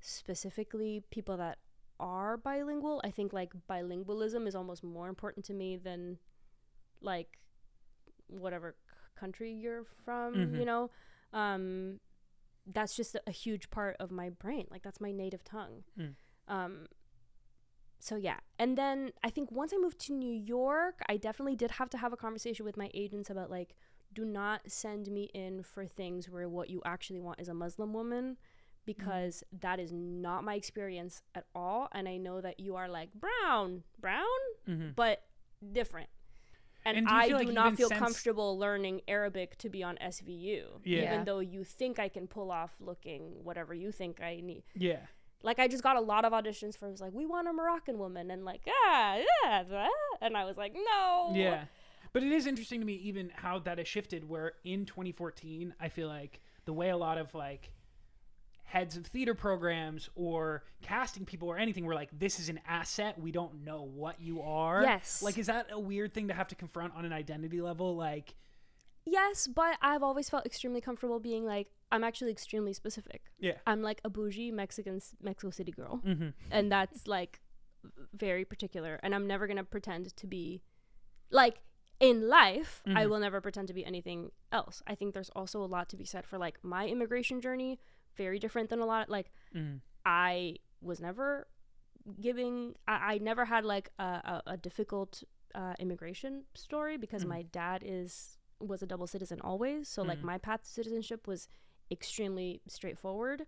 Specifically people that are bilingual. I think like bilingualism is almost more important to me than like whatever country you're from, that's just a huge part of my brain. Like that's my native tongue. So yeah. And then I think once I moved to New York, I definitely did have to have a conversation with my agents about like, do not send me in for things where what you actually want is a Muslim woman, because that is not my experience at all. And I know that you are like brown, but different. And do you I feel do like not even feel since- comfortable learning Arabic to be on SVU. Yeah. Even though you think I can pull off looking whatever you think I need. Yeah. Like I just got a lot of auditions for, it was like, we want a Moroccan woman, and like, and I was like, no. Yeah. But it is interesting to me even how that has shifted, where in 2014, I feel like the way a lot of like heads of theater programs or casting people or anything were like, this is an asset, we don't know what you are. Yes. Like, is that a weird thing to have to confront on an identity level? Like, Yes, but I've always felt extremely comfortable being like, I'm actually extremely specific. yeah. I'm like a bougie Mexico City girl. And that's like very particular. And I'm never going to pretend to be like, in life, I will never pretend to be anything else. I think there's also a lot to be said for like my immigration journey, very different than a lot. Like I was never I never had like a difficult immigration story because my dad was a double citizen always. So like my path to citizenship was extremely straightforward.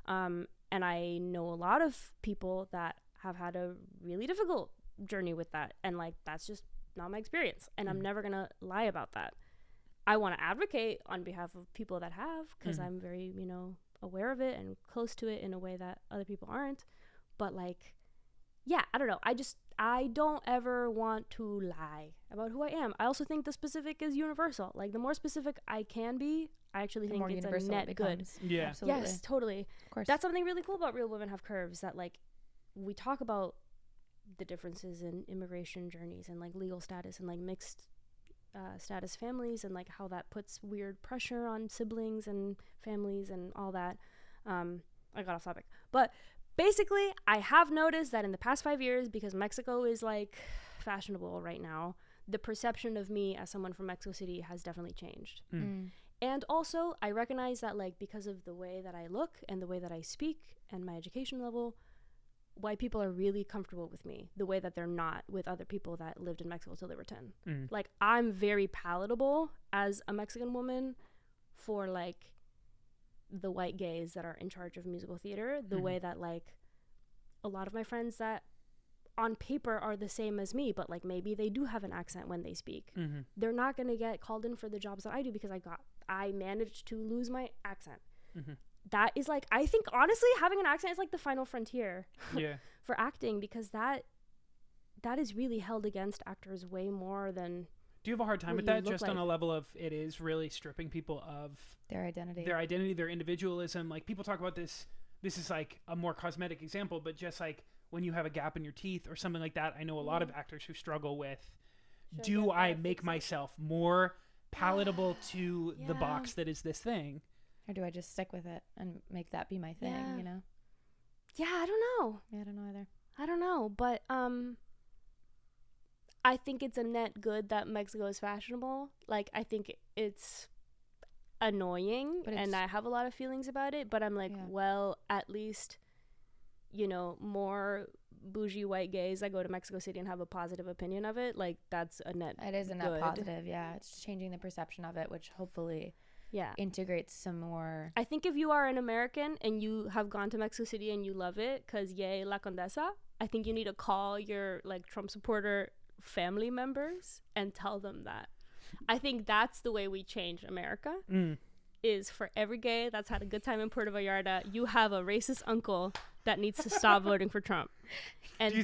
And I know a lot of people that have had a really difficult journey with that. And like, that's just not my experience. And I'm never going to lie about that. I want to advocate on behalf of people that have, because I'm very, aware of it and close to it in a way that other people aren't. But like, yeah, I don't know. I don't ever want to lie about who I am. I also think the specific is universal. Like the more specific I can be, I actually think it's a net good. Yeah. Absolutely. Yes, totally. Of course. That's something really cool about Real Women Have Curves, that like we talk about the differences in immigration journeys and like legal status and like mixed status families, and like how that puts weird pressure on siblings and families and all that. I got off topic, but basically I have noticed that in the past 5 years, because Mexico is like fashionable right now, the perception of me as someone from Mexico City has definitely changed. And also I recognize that like because of the way that I look and the way that I speak and my education level, white people are really comfortable with me the way that they're not with other people that lived in Mexico till they were 10. Like I'm very palatable as a Mexican woman for like the white gays that are in charge of musical theater, the way that like a lot of my friends that on paper are the same as me, but like maybe they do have an accent when they speak. They're not going to get called in for the jobs that I do because I managed to lose my accent. That is like, I think honestly having an accent is like the final frontier for acting, because that is really held against actors way more than. Do you have a hard time with that, just on a level of it is really stripping people of their identity, their individualism? Like people talk about this is like a more cosmetic example, but just like when you have a gap in your teeth or something like that, I know a lot of actors who struggle with, do I make myself more palatable to the box that is this thing? Or do I just stick with it and make that be my thing, you know? Yeah, I don't know. Yeah, I don't know either. I don't know, but I think it's a net good that Mexico is fashionable. Like, I think it's annoying, and I have a lot of feelings about it, but I'm like, well, at least, you know, more bougie white gays that go to Mexico City and have a positive opinion of it, like, that's a net It is a net positive, yeah. It's changing the perception of it, which hopefully integrates some more. I think if you are an American and you have gone to Mexico City and you love it because yay La Condesa, I think you need to call your like Trump supporter family members and tell them that. I think that's the way we change America, is for every gay that's had a good time in Puerto Vallarta, you have a racist uncle that needs to stop voting for Trump. And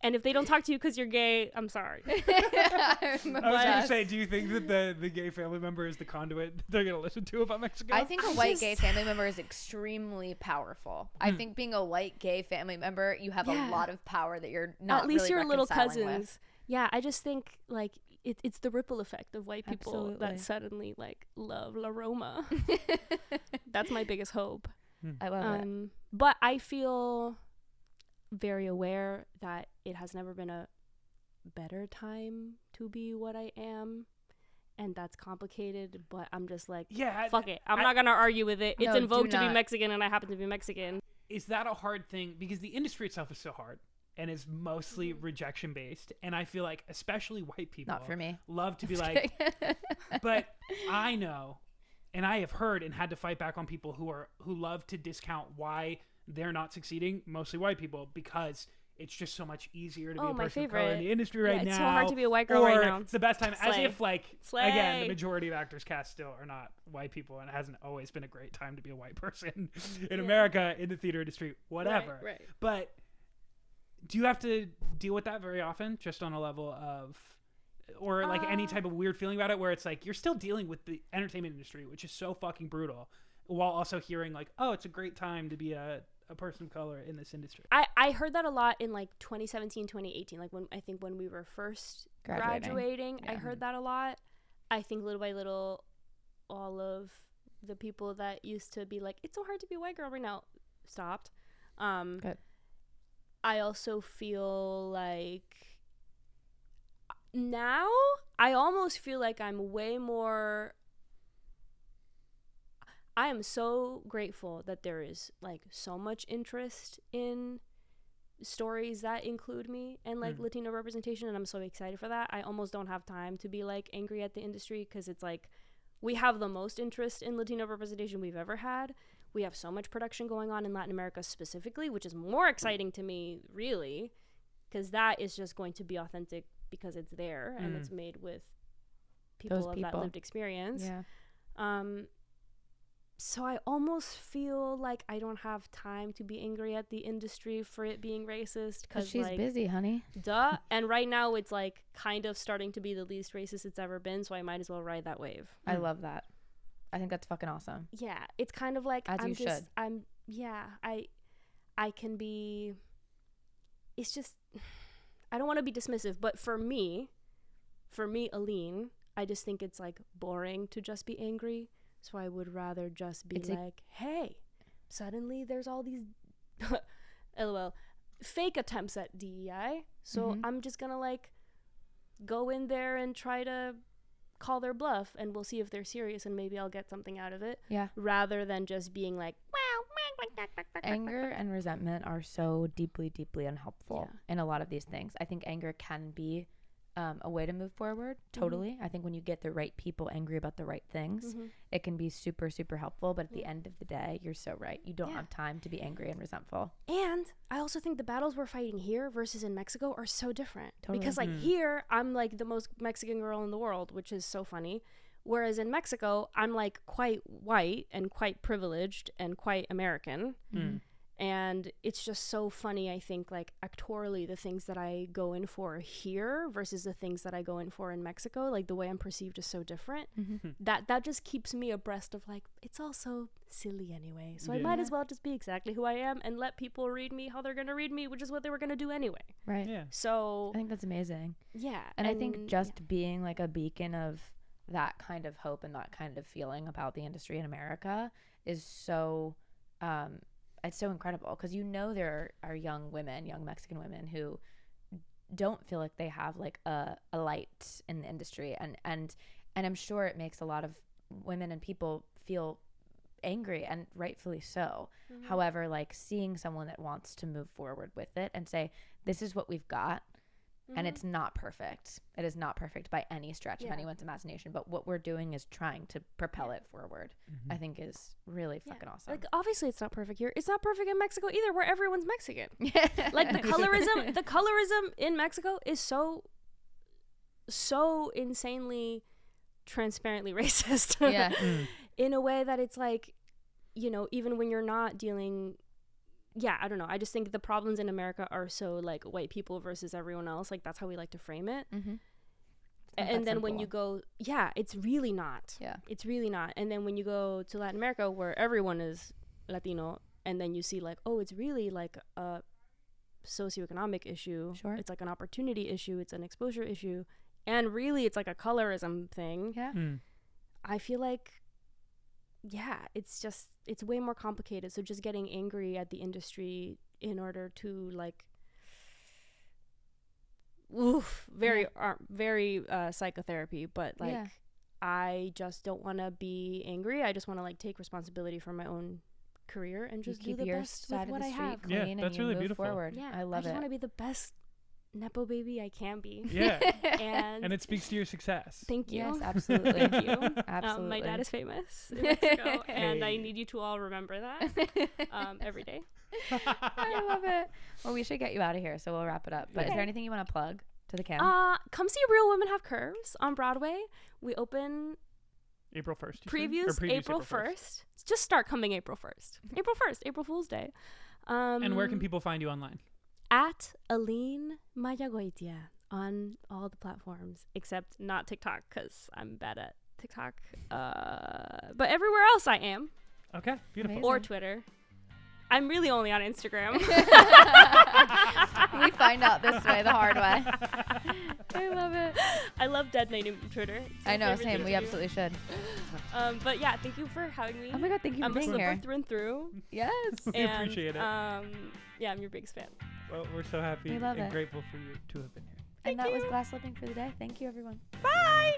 and if they don't talk to you because you're gay, I'm sorry. I was going to say, do you think that the gay family member is the conduit they're going to listen to about Mexico? I think a white gay family member is extremely powerful. I think being a white gay family member, you have a lot of power that you're not. At least really your little cousins. With. Yeah, I just think like it's the ripple effect of white people that suddenly like love La Roma. That's my biggest hope. I love it. But I feel very aware that it has never been a better time to be what I am, and that's complicated, but I'm just like, fuck it, I'm not gonna argue with it. It's in vogue to be Mexican, and I happen to be Mexican. Is that a hard thing? Because the industry itself is so hard and is mostly rejection based, and I feel like especially white people, not for me, love to be like but I know, and I have heard and had to fight back on people who love to discount why they're not succeeding, mostly white people, because it's just so much easier to be a person of color in the industry right now. It's so hard to be a white girl right now. It's the best time. As if, like, again, the majority of actors cast still are not white people, and it hasn't always been a great time to be a white person in America, in the theater industry, whatever. Right. But do you have to deal with that very often, just on a level of, or like any type of weird feeling about it, where it's like you're still dealing with the entertainment industry, which is so fucking brutal, while also hearing like, oh, it's a great time to be a person of color in this industry? I heard that a lot in like 2017, 2018, like when we were first graduating. I heard that a lot. I think little by little, all of the people that used to be like, it's so hard to be a white girl right now, stopped. Good. I also feel like now I almost feel like I'm way more. I am so grateful that there is like so much interest in stories that include me and like Latino representation, and I'm so excited for that. I almost don't have time to be like angry at the industry, because it's like we have the most interest in Latino representation we've ever had. We have so much production going on in Latin America specifically, which is more exciting to me, really, because that is just going to be authentic because it's there and it's made with people of that lived experience. So I almost feel like I don't have time to be angry at the industry for it being racist, because she's like, busy, honey. Duh. And right now it's like kind of starting to be the least racist it's ever been, so I might as well ride that wave. I love that. I think that's fucking awesome. Yeah, it's kind of like I can be it's just, I don't want to be dismissive, but for me, Aline, I just think it's like boring to just be angry. So I would rather just be like, hey, suddenly there's all these LOL fake attempts at DEI. So I'm just gonna like go in there and try to call their bluff, and we'll see if they're serious, and maybe I'll get something out of it. Yeah. Rather than just being like, anger and resentment are so deeply, deeply unhelpful in a lot of these things. I think anger can be a way to move forward. Totally. I think when you get the right people angry about the right things, it can be super, super helpful. But at the end of the day, you're so right. You don't have time to be angry and resentful. And I also think the battles we're fighting here versus in Mexico are so different. Totally. Because like here, I'm like the most Mexican girl in the world, which is so funny. Whereas in Mexico, I'm like quite white and quite privileged and quite American. And it's just so funny, I think, like actorally, the things that I go in for here versus the things that I go in for in Mexico, like the way I'm perceived is so different. That just keeps me abreast of like, it's all so silly anyway. So I might as well just be exactly who I am and let people read me how they're going to read me, which is what they were going to do anyway. Right. Yeah. So I think that's amazing. Yeah. And I think just being like a beacon of that kind of hope and that kind of feeling about the industry in America is so it's so incredible, because there are young Mexican women who don't feel like they have like a light in the industry, and I'm sure it makes a lot of women and people feel angry, and rightfully so. However, like seeing someone that wants to move forward with it and say, this is what we've got, and it's not perfect. It is not perfect by any stretch of anyone's imagination, but what we're doing is trying to propel it forward. I think is really fucking awesome. Like obviously it's not perfect here. It's not perfect in Mexico either, where everyone's Mexican. Like the colorism in Mexico is so insanely transparently racist. In a way that it's like, even when you're not dealing, I don't know. I just think the problems in America are so like white people versus everyone else. Like that's how we like to frame it. And then when you go, it's really not. It's really not. And then when you go to Latin America, where everyone is Latino, and then you see like, oh, it's really like a socioeconomic issue. Sure. It's like an opportunity issue. It's an exposure issue. And really it's like a colorism thing. I feel like, it's way more complicated. So just getting angry at the industry in order to like, very psychotherapy, but like, I just don't want to be angry. I just want to like take responsibility for my own career and just do the best with what I have. Yeah, that's really beautiful. Forward. Yeah, I love it. I just want to be the best Nepo baby I can be. Yeah. and it speaks to your success. Thank you. Yes, absolutely. Thank you. Absolutely. My dad is famous in Mexico, and I need you to all remember that every day. I love it. Well, we should get you out of here, so we'll wrap it up. But is there anything you want to plug to the cam? Come see Real Women Have Curves on Broadway. We open April 1st. Previews April 1st. Just start coming April 1st. April Fool's Day. And where can people find you online? At Aline Mayagoitia on all the platforms, except not TikTok, because I'm bad at TikTok. But everywhere else I am. Okay, beautiful. Amazing. Or Twitter. I'm really only on Instagram. We find out this way, the hard way. I love it. I love dead naming Twitter. I know, same. We absolutely should. But yeah, thank you for having me. Oh my God, thank you for being here. I'm a slipper through and through. Yes. We appreciate it. Yeah, I'm your biggest fan. Well, we're so happy and grateful for you to have been here. And that was Glass Slipping for the day. Thank you, everyone. Bye.